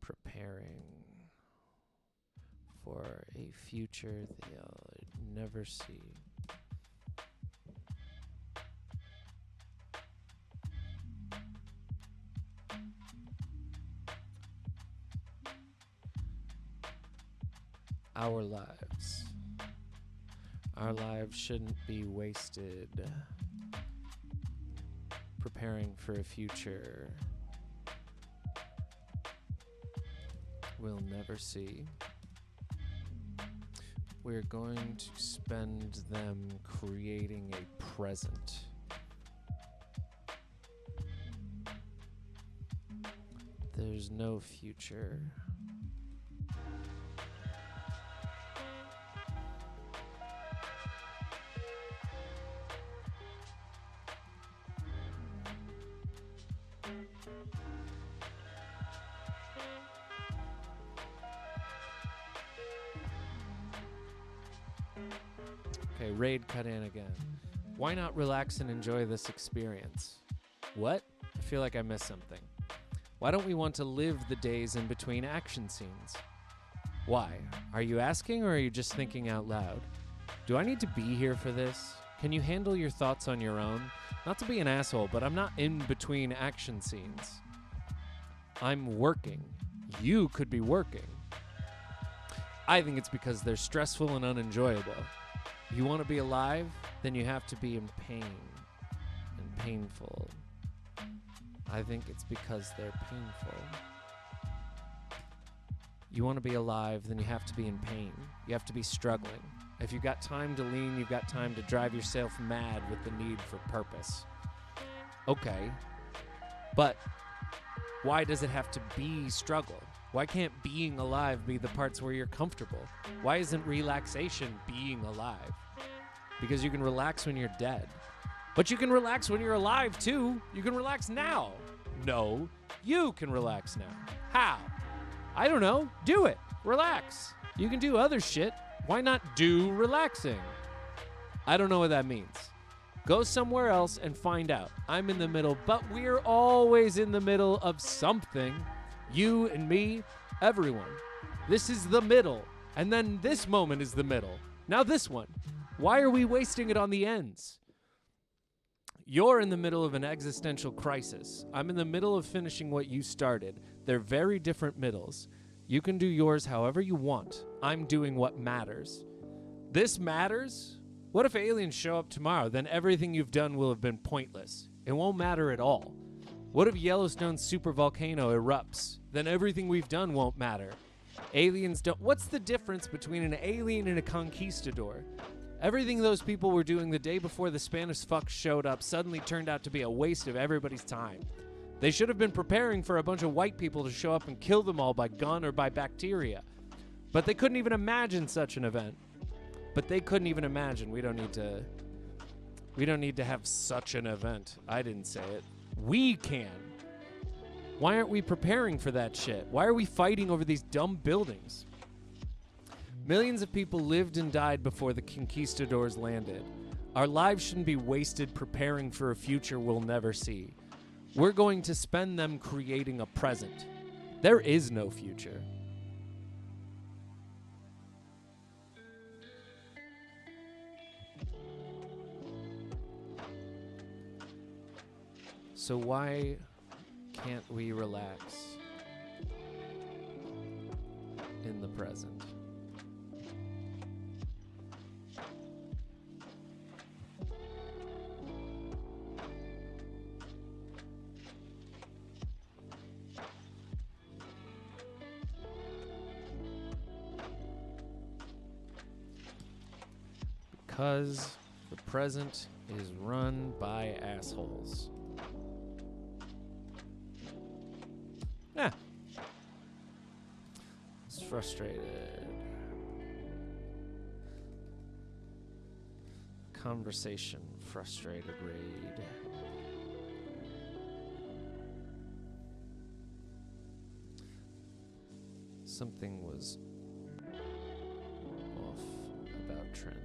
preparing for a future they'll never see. Our lives shouldn't be wasted preparing for a future we'll never see. We're going to spend them creating a present There's no future. Okay, Rade cut in again. Why not relax and enjoy this experience? What? I feel like I missed something. Why don't we want to live the days in between action scenes? Why? Are you asking or are you just thinking out loud? Do I need to be here for this? Can you handle your thoughts on your own? Not to be an asshole, but I'm not in between action scenes. I'm working. You could be working. I think it's because they're stressful and unenjoyable. You want to be alive? Then you have to be in pain and painful. I think it's because they're painful. You want to be alive, then you have to be in pain. You have to be struggling. If you've got time to lean, you've got time to drive yourself mad with the need for purpose. Okay, but why does it have to be struggle? Why can't being alive be the parts where you're comfortable? Why isn't relaxation being alive? Because you can relax when you're dead. But you can relax when you're alive too. You can relax now. No, you can relax now. How? I don't know. Do it. Relax. You can do other shit. Why not do relaxing? I don't know what that means. Go somewhere else and find out. I'm in the middle, but we're always in the middle of something. You and me, everyone. This is the middle. And then this moment is the middle. Now this one. Why are we wasting it on the ends? You're in the middle of an existential crisis. I'm in the middle of finishing what you started. They're very different middles. You can do yours however you want. I'm doing what matters. This matters? What if aliens show up tomorrow? Then everything you've done will have been pointless. It won't matter at all. What if Yellowstone's supervolcano erupts? Then everything we've done won't matter. Aliens don't... What's the difference between an alien and a conquistador? Everything those people were doing the day before the Spanish fucks showed up suddenly turned out to be a waste of everybody's time. They should have been preparing for a bunch of white people to show up and kill them all by gun or by bacteria. But they couldn't even imagine such an event. But they couldn't even imagine. We don't need to have such an event. I didn't say it. We can. Why aren't we preparing for that shit? Why are we fighting over these dumb buildings? Millions of people lived and died before the conquistadors landed. Our lives shouldn't be wasted preparing for a future we'll never see. We're going to spend them creating a present. There is no future. So why can't we relax in the present? Because the present is run by assholes. Yeah. It's frustrated. Conversation frustrated Rade. Something was off about Trent.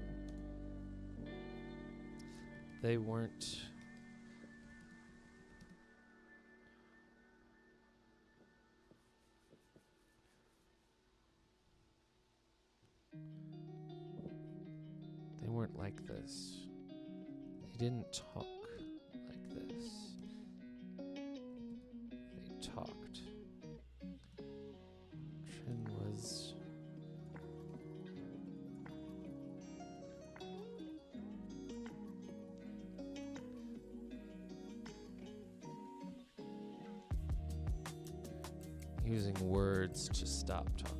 They weren't... They weren't like this. They didn't talk like this. They talked. Trin was... using words to stop talking.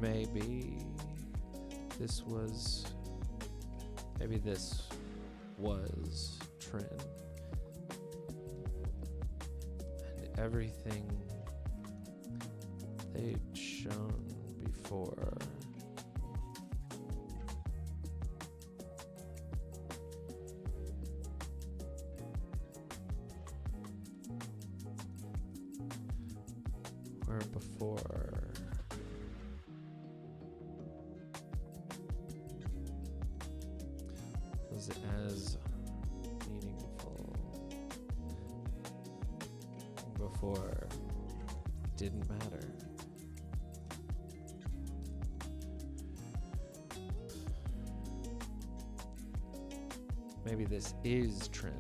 maybe this was Trin. And everything they'd shown before was as meaningful before didn't matter. Maybe this is Trin.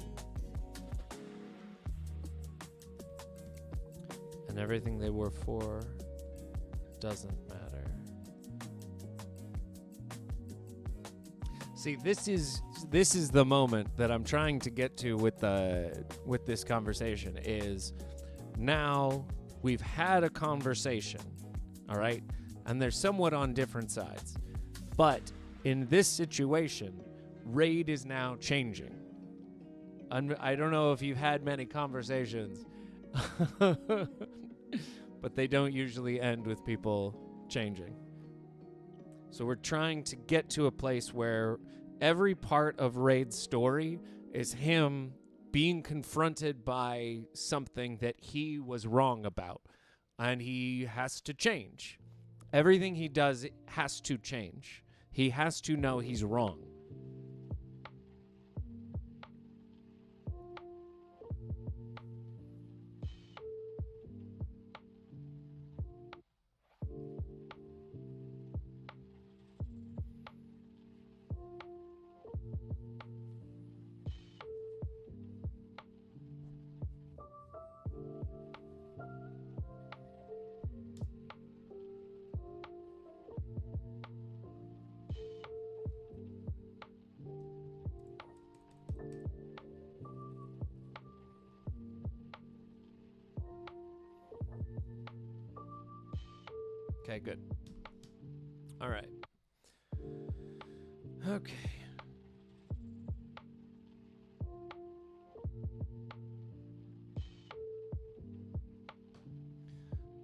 And everything they were for doesn't matter. See, this is the moment that I'm trying to get to with this conversation is now we've had a conversation, all right? And they're somewhat on different sides. But in this situation, Rade is now changing. I don't know if you've had many conversations, but they don't usually end with people changing. So we're trying to get to a place where every part of Rade's story is him being confronted by something that he was wrong about, and he has to change. Everything he does has to change. He has to know he's wrong. Okay, good. All right. Okay.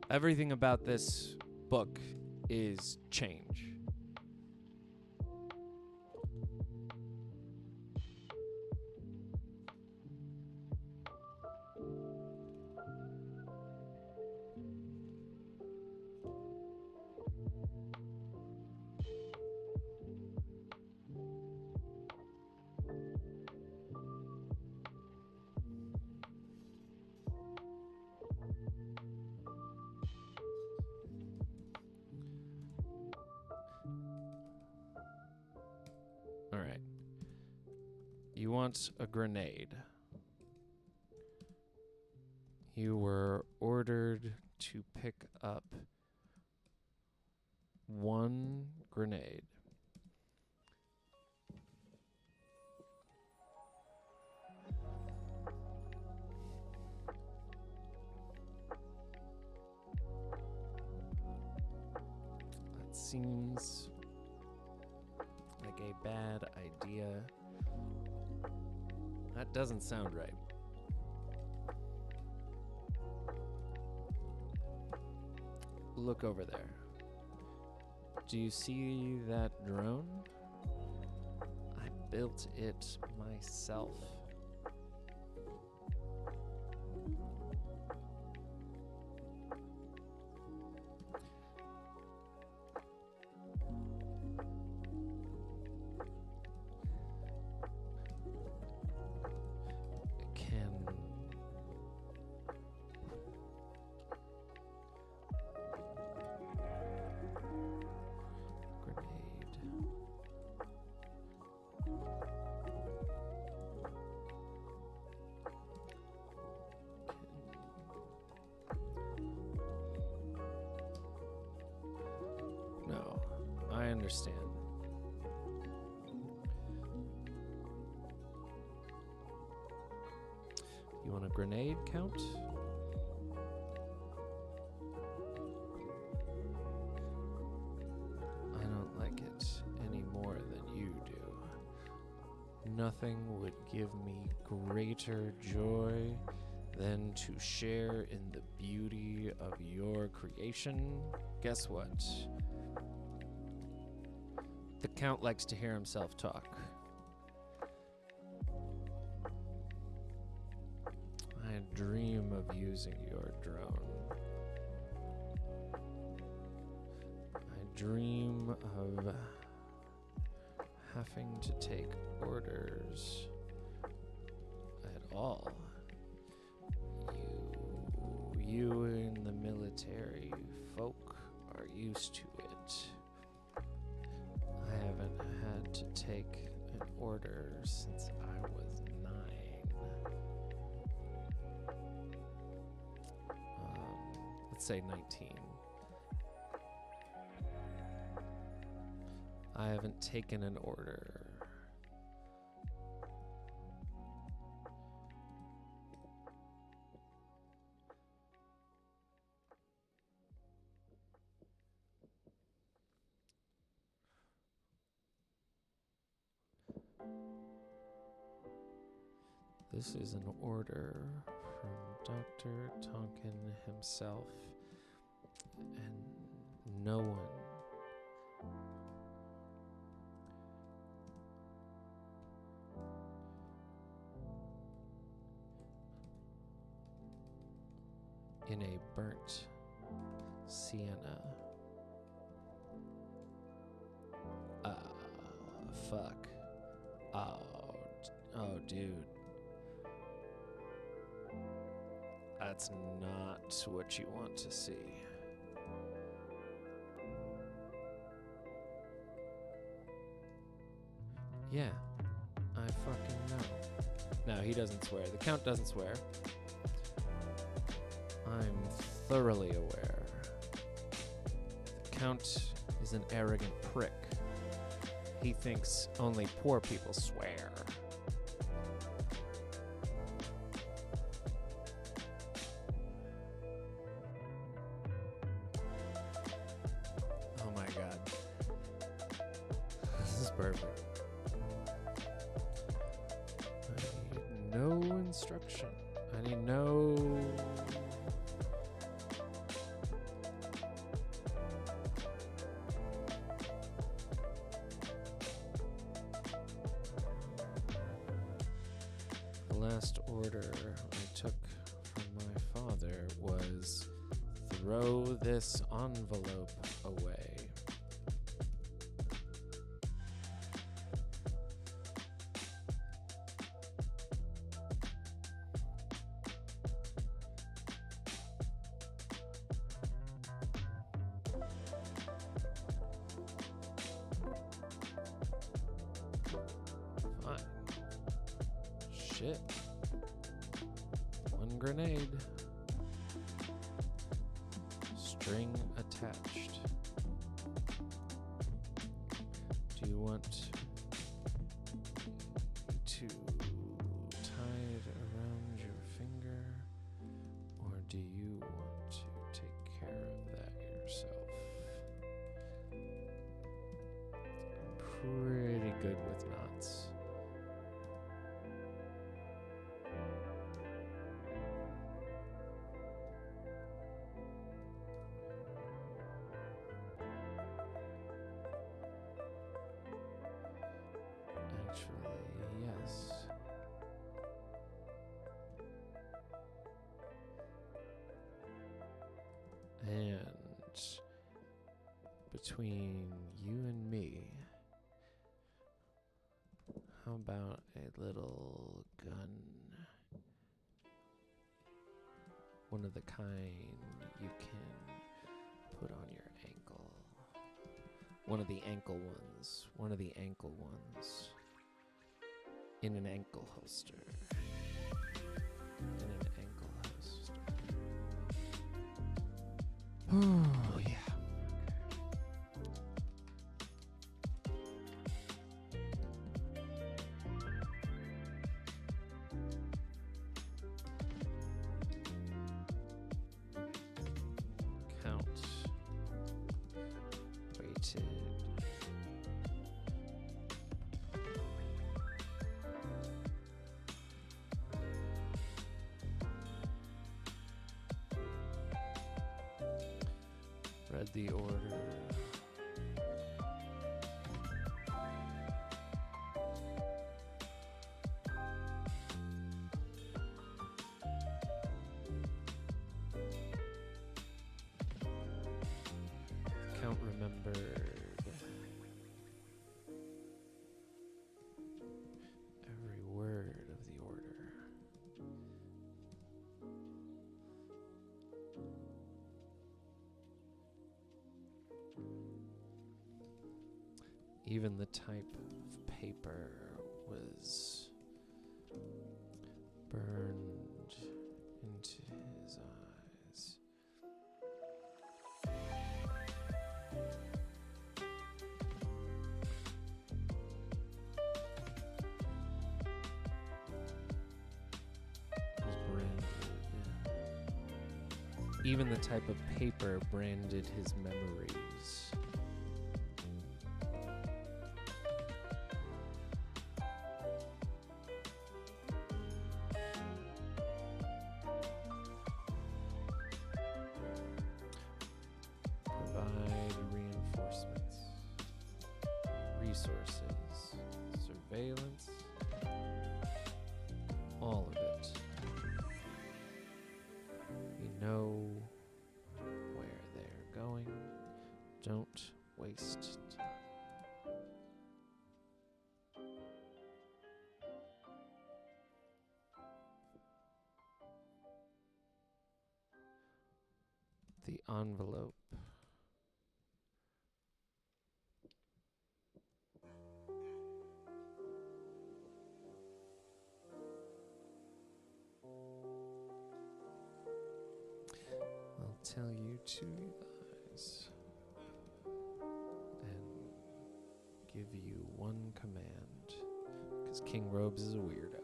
Everything about this book is change. All right. You want a grenade. You were ordered to pick up one grenade. That seems like a bad idea. That doesn't sound right. Look over there. Do you see that drone? I built it myself. No, I understand. You want a grenade count? nothing would give me greater joy than to share in the beauty of your creation. Guess what? The Count likes to hear himself talk. I dream of using your drone. I dream of having to take orders at all. You in the military folk are used to it. I haven't had to take an order since I was 9. Let's say 19. I haven't taken an order. This is an order from Dr. Tonkin himself, and no one in a burnt sienna. Fuck. Oh, dude. That's not what you want to see. Yeah, I fucking know. No, he doesn't swear. The Count doesn't swear. I'm thoroughly aware. The Count is an arrogant prick. He thinks only poor people swear. Oh my god. This is perfect. I need no instruction. I need no... The last order I took from my father was throw this envelope away. Fine. Shit. One grenade. String attached. Do you want to tie it around your finger, or do you want to take care of that yourself? I'm pretty good with knots. Actually, yes. And between you and me, how about a little gun? One of the kind you can put on your ankle. One of the ankle ones. One of the ankle ones. In an ankle holster. In an ankle holster. Oh, yeah. Count. Weighted. Read the order. Count remembered. Every word of the order. Even the type of paper was burned into his eyes. It was branded. Even the type of paper branded his memories. Provide reinforcements, resources, surveillance, all of it. We know where they're going. Don't waste time. The envelope. I'll tell you two lies and give you one command, because King Robes is a weirdo.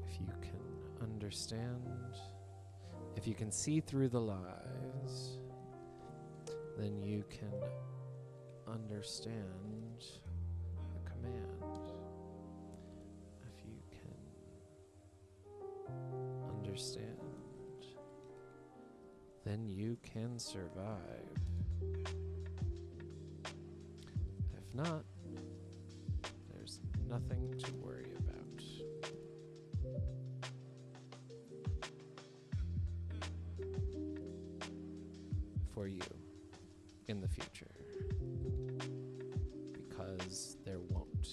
If you can understand, if you can see through the lies, then you can understand the command. If you can understand, then you can survive. If not, there's nothing to worry about. For you in the future, because there won't.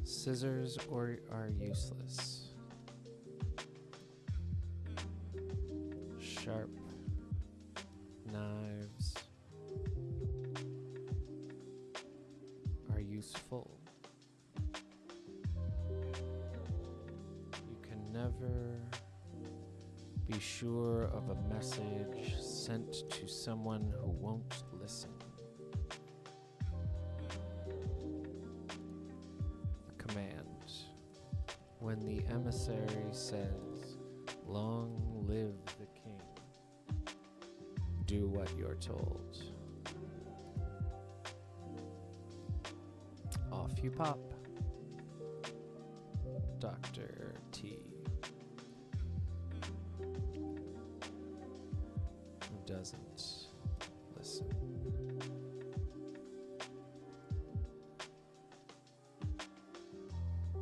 Scissors are useless. Sharp knives are useful. You can never be sure of a message sent to someone who won't listen. The command. When the emissary says, "Long live the king," do what you're told. Off you pop. Dr. T. Who doesn't listen.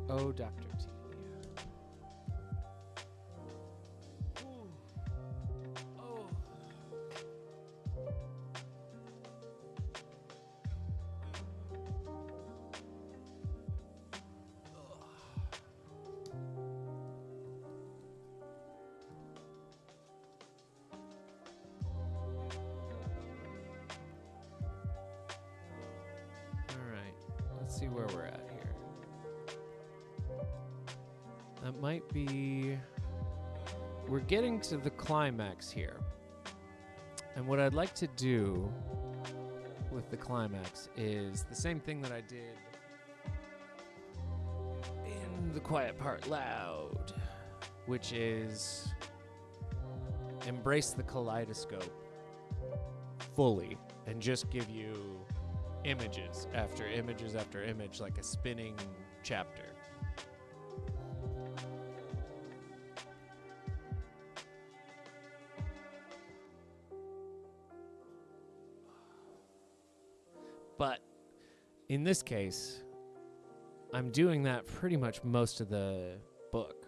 Oh, Dr. T. Ooh. Oh. Alright, let's see where we're at here. That might be... We're getting to the climax here. And what I'd like to do with the climax is the same thing that I did in The Quiet Part Loud, which is embrace the kaleidoscope fully and just give you images after images after image, like a spinning chapter. But in this case, I'm doing that pretty much most of the book.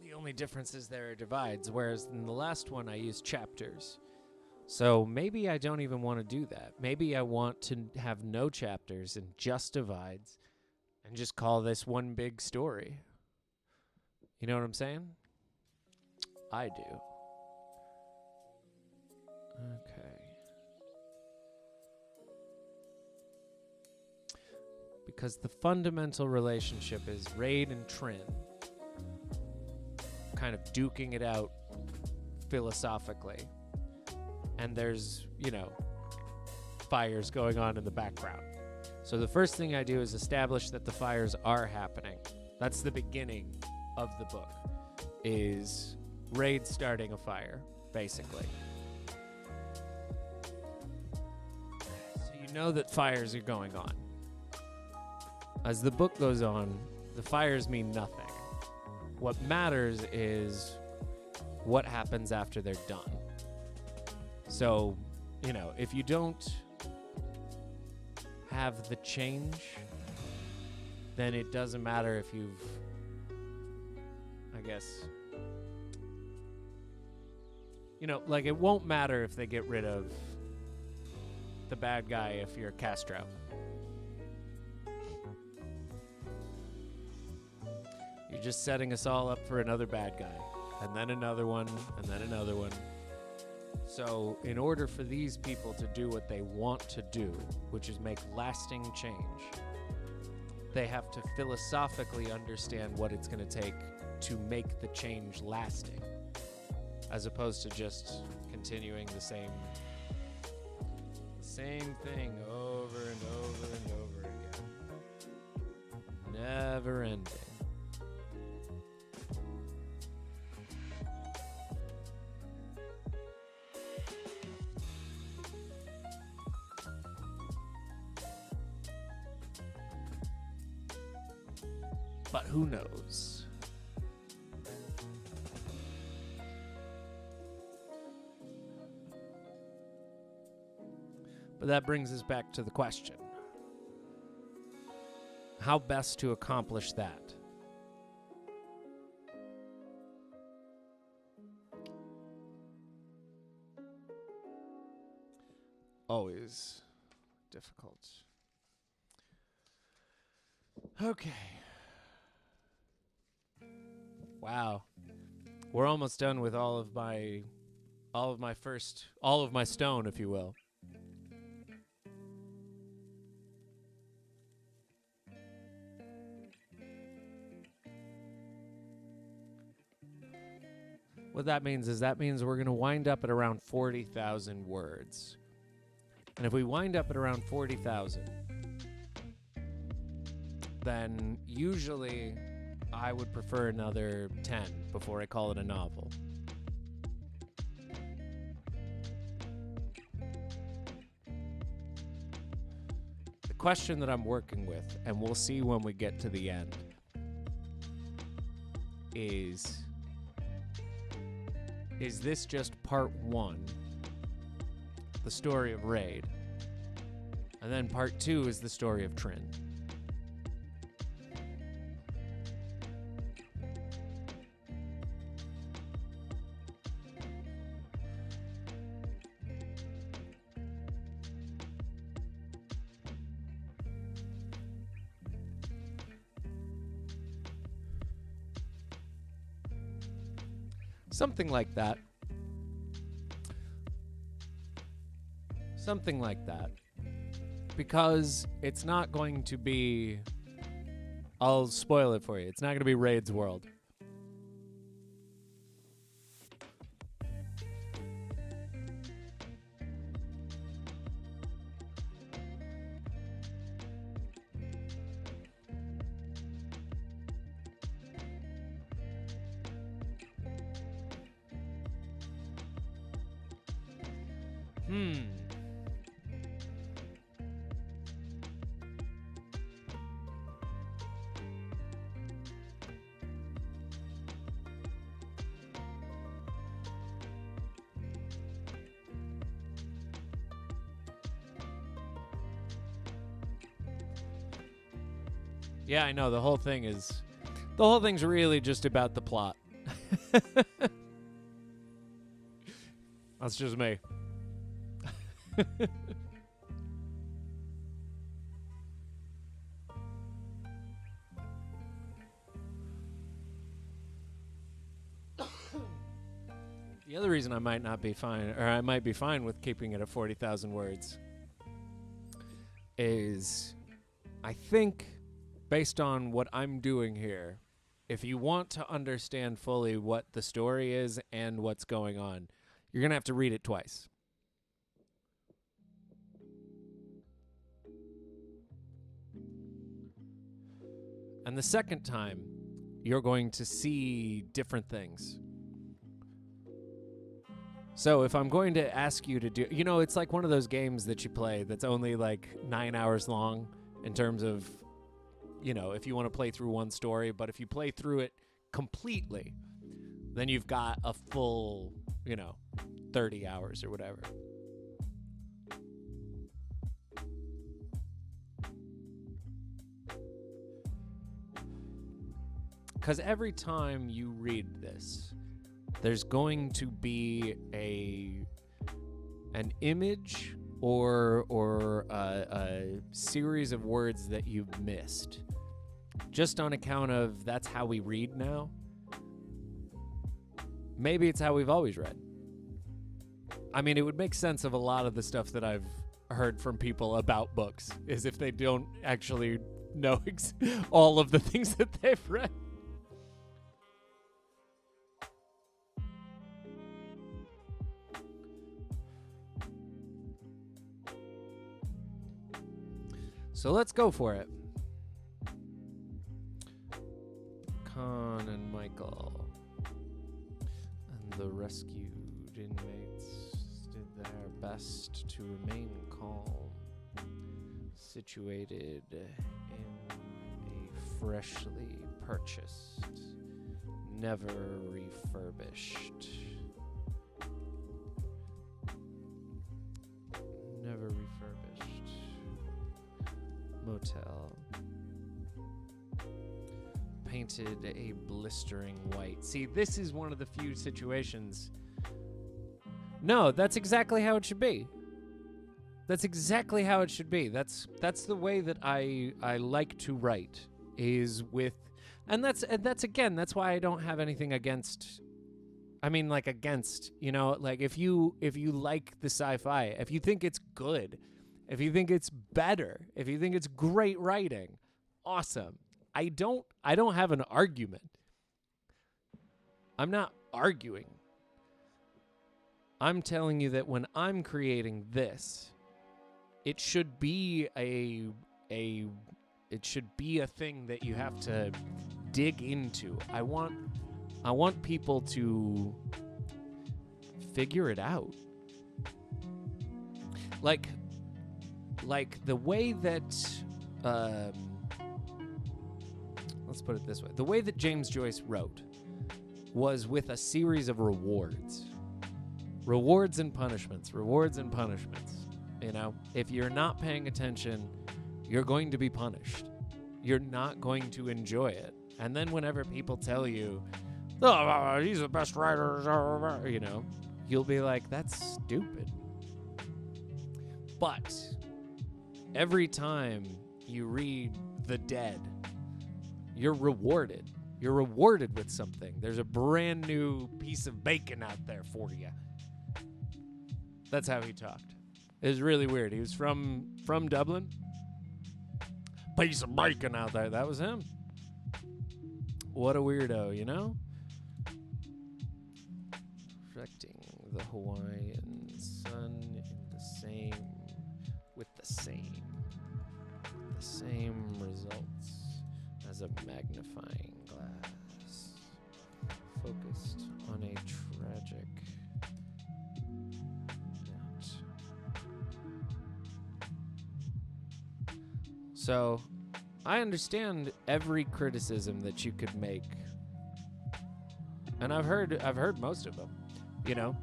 The only difference is there are divides, whereas in the last one I used chapters. So maybe I don't even want to do that. Maybe I want to have no chapters and just divides and just call this one big story. You know what I'm saying? I do. Okay. Because the fundamental relationship is Rade and Trin kind of duking it out philosophically. And there's, fires going on in the background. So the first thing I do is establish that the fires are happening. That's the beginning of the book, is Rade starting a fire, basically. So you know that fires are going on. As the book goes on, the fires mean nothing. What matters is what happens after they're done. So, if you don't have the change, then it doesn't matter if you've, it won't matter if they get rid of the bad guy if you're Castro. You're just setting us all up for another bad guy, and then another one, and then another one. So in order for these people to do what they want to do, which is make lasting change, they have to philosophically understand what it's going to take to make the change lasting, as opposed to just continuing the same thing over and over and over again. Never ending. But who knows? But that brings us back to the question. How best to accomplish that? Always difficult. Okay. Wow. We're almost done with all of my stone, if you will. What that means is we're going to wind up at around 40,000 words. And if we wind up at around 40,000, then usually I would prefer another 10 before I call it a novel. The question that I'm working with, and we'll see when we get to the end, is this just part one, the story of Rade, and then part two is the story of Trin? Something like that. Something like that. Because it's not going to be... I'll spoil it for you. It's not going to be Rade's world. Hmm. Yeah, I know. The whole thing's really just about the plot. That's just me. The other reason I might not be fine, or I might be fine with keeping it at 40,000 words, is I think, based on what I'm doing here, if you want to understand fully what the story is and what's going on, you're going to have to read it twice. And the second time, you're going to see different things. So if I'm going to ask you to do, it's like one of those games that you play that's only like 9 hours long in terms of, if you want to play through one story, but if you play through it completely, then you've got a full, 30 hours or whatever. Because every time you read this, there's going to be an image or a series of words that you've missed, just on account of that's how we read now. Maybe it's how we've always read. I mean, it would make sense of a lot of the stuff that I've heard from people about books, is if they don't actually know all of the things that they've read. So let's go for it. Khan and Michael and the rescued inmates did their best to remain calm, situated in a freshly purchased, never refurbished motel, painted a blistering white. See, this is one of the few situations. No, that's exactly how it should be. That's exactly how it should be. That's the way that I like to write, is with, and that's why I don't have anything against. I mean, like against, like if you like the sci-fi, if you think it's good, if you think it's better, if you think it's great writing, awesome. I don't have an argument. I'm not arguing. I'm telling you that when I'm creating this, it should be a thing that you have to dig into. I want people to figure it out. Like the way that, let's put it this way. The way that James Joyce wrote was with a series of rewards. Rewards and punishments. If you're not paying attention, you're going to be punished. You're not going to enjoy it. And then whenever people tell you, oh, he's the best writer, you'll be like, that's stupid. But every time you read The Dead, you're rewarded. You're rewarded with something. There's a brand new piece of bacon out there for you. That's how he talked. It was really weird. He was from Dublin. Piece of bacon out there. That was him. What a weirdo, Reflecting the Hawaiian sun with the same results as a magnifying glass, focused on a tragic So I understand every criticism that you could make, and I've heard most of them. You know.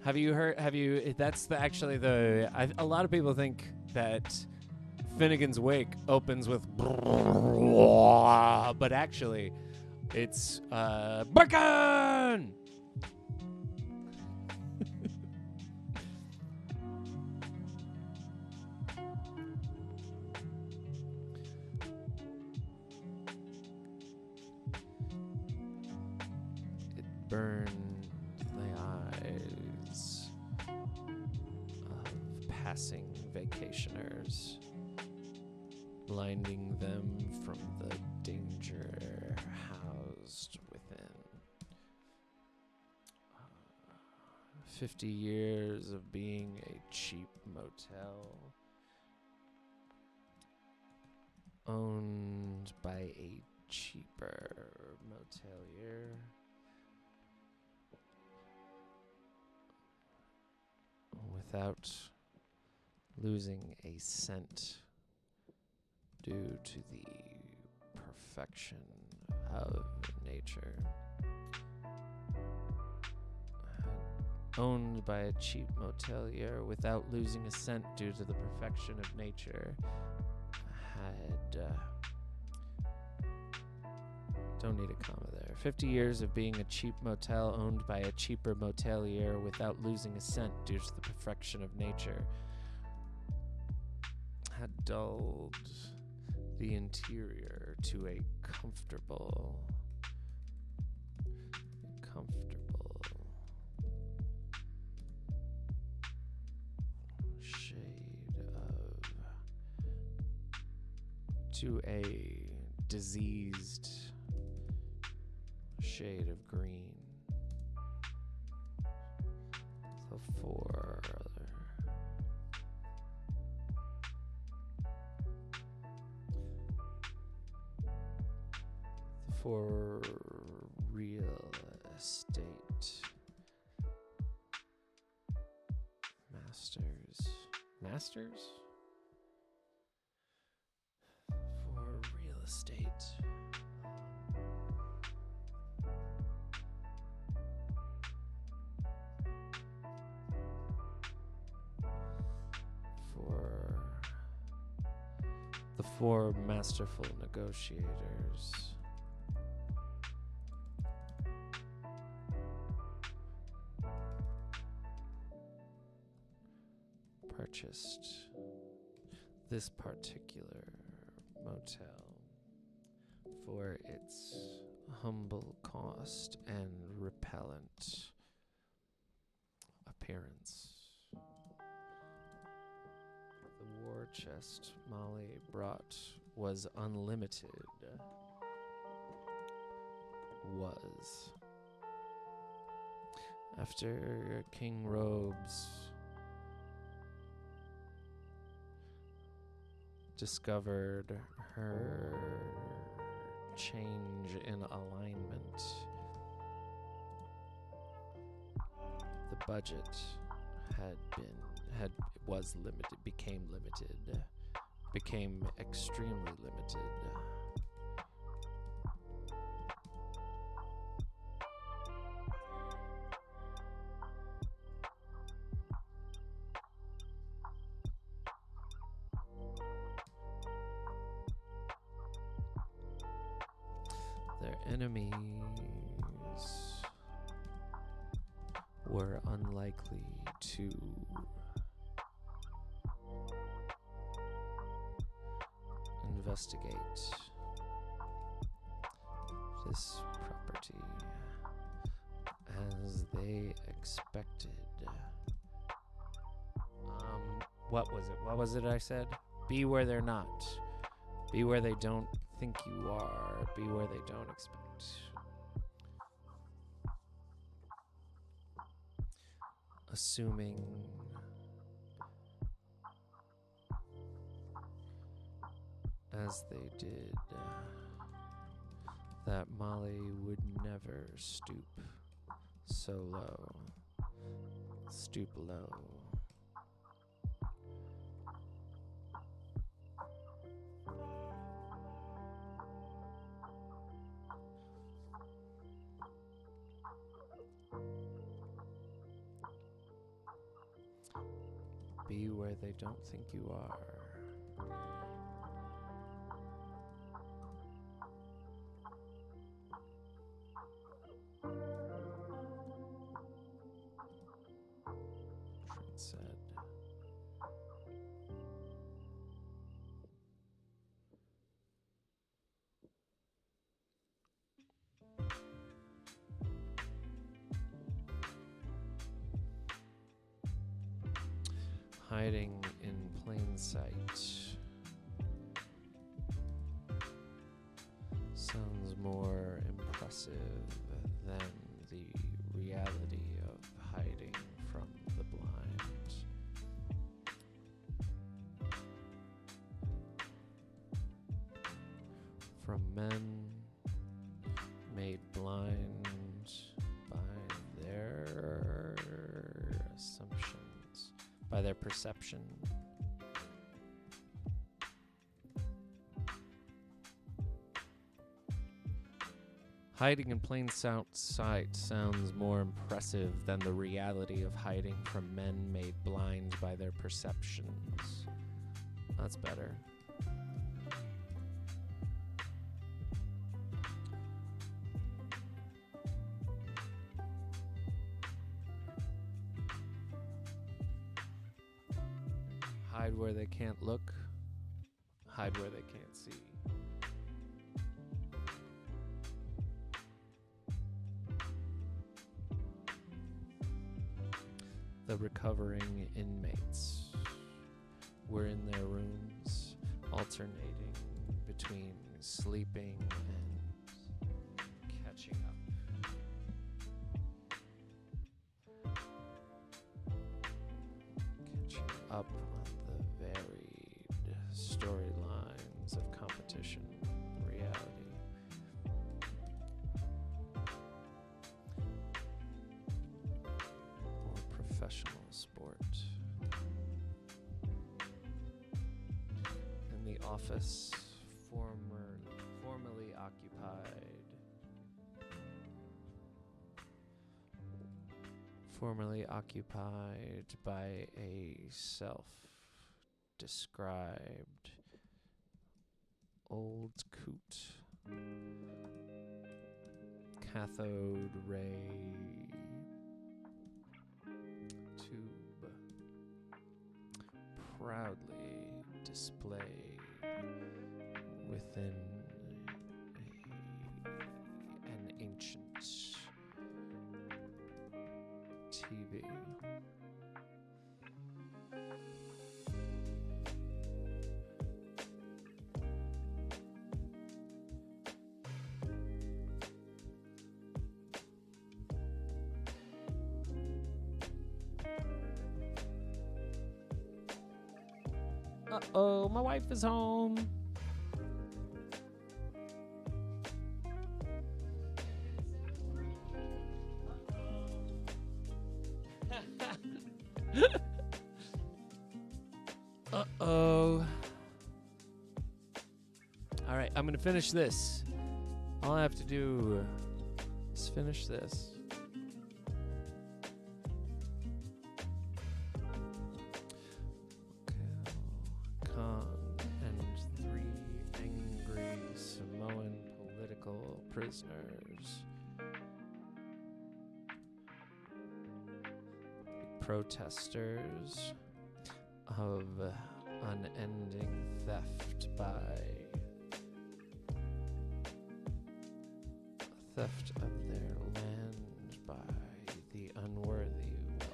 Have you heard? Have you? That's actually the. A lot of people think that Finnegan's Wake opens with, but actually, it's bacon. It burned the eyes of passing vacationers, blinding them from the danger housed within. 50 years of being a cheap motel, owned by a cheaper motelier, without losing a cent due to the perfection of nature. Owned by a cheap motelier without losing a cent due to the perfection of nature. Had don't need a comma there. 50 years of being a cheap motel owned by a cheaper motelier without losing a cent due to the perfection of nature. Had dulled the interior to a comfortable shade of, to a diseased shade of green. So for real estate masters for real estate for the four masterful negotiators purchased this particular motel for its humble cost and repellent appearance. The war chest Molly brought was unlimited. After King Robes discovered her change in alignment, the budget became extremely limited. Their enemies were unlikely to investigate this property as they expected. What was it I said? Be where they're not. Be where they don't think you are. Be where they don't expect. Assuming as they did that Molly would never stoop low. Be where they don't think you are. Trent said. Hiding in plain sight sounds more impressive than the reality of hiding from the blind. From men made blind by their assumptions, by their perception. Hiding in plain sight sounds more impressive than the reality of hiding from men made blind by their perceptions. That's better. Hide where they can't look. Hide where they can't see. The recovering inmates were in their rooms, alternating between sleeping and catching up. Catching up on the varied storylines of competition, reality. Or professional sport. In the office formerly occupied by a self-described old coot, cathode ray tube, proudly displayed within an ancient TV. Uh-oh, my wife is home. Uh-oh. All right, I'm going to finish this. All I have to do is finish this. Khan and 3 angry Samoan political prisoners. Protesters of unending theft of their land by the unworthy wealth.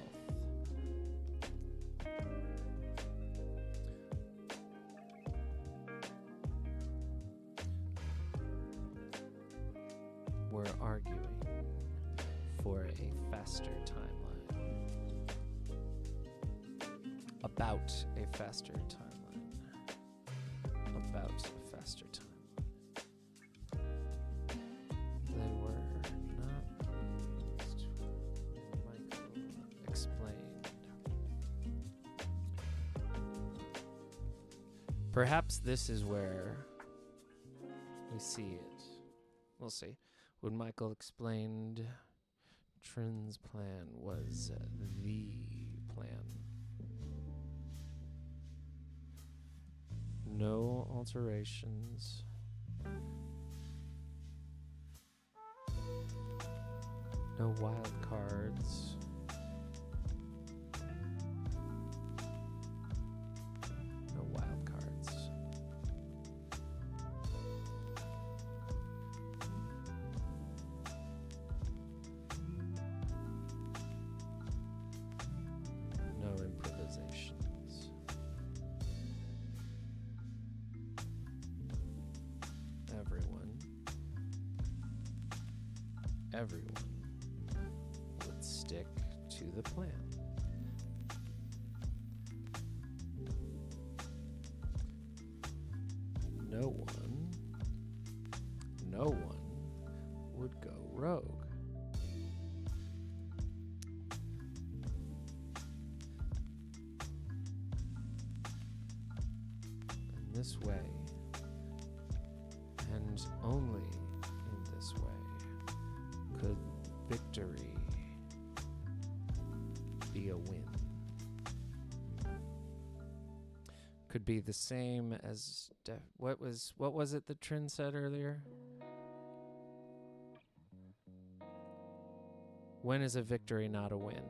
We're arguing for a faster timeline. About a faster timeline. About a faster timeline. They were not pleased when Michael explained. Perhaps this is where we see it. We'll see. When Michael explained Trin's plan was the plan. No alterations. No wild cards. No wild cards. No improvisations. Everyone would stick to the plan. No one would go rogue. In this way, and only in this way, could victory be a win. Could be the same as what was it that Trin said earlier? When is a victory not a win?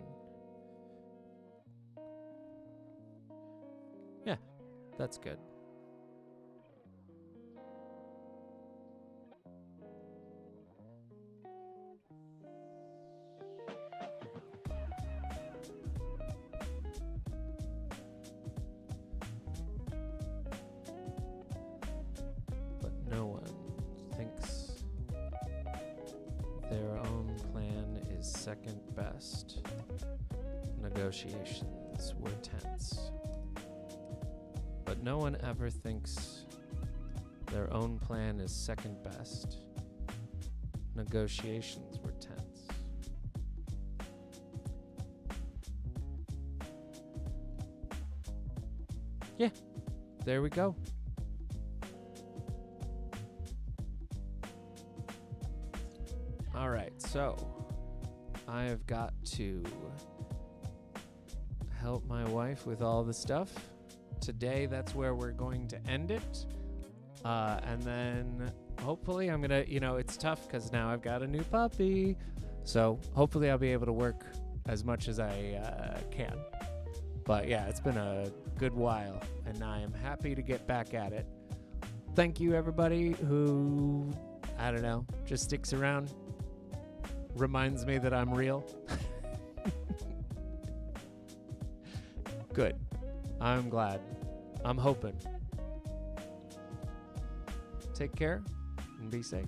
Yeah, that's good. But no one thinks their own plan is second best. Negotiations were tense. But no one ever thinks their own plan is second best. Negotiations were tense. Yeah, there we go. All right, so I have got to help my wife with all the stuff. Today, that's where we're going to end it. And then hopefully I'm going to, it's tough because now I've got a new puppy. So hopefully I'll be able to work as much as I can. But yeah, it's been a good while and I am happy to get back at it. Thank you, everybody who, I don't know, just sticks around. Reminds me that I'm real. Good. I'm glad. I'm hoping. Take care and be safe.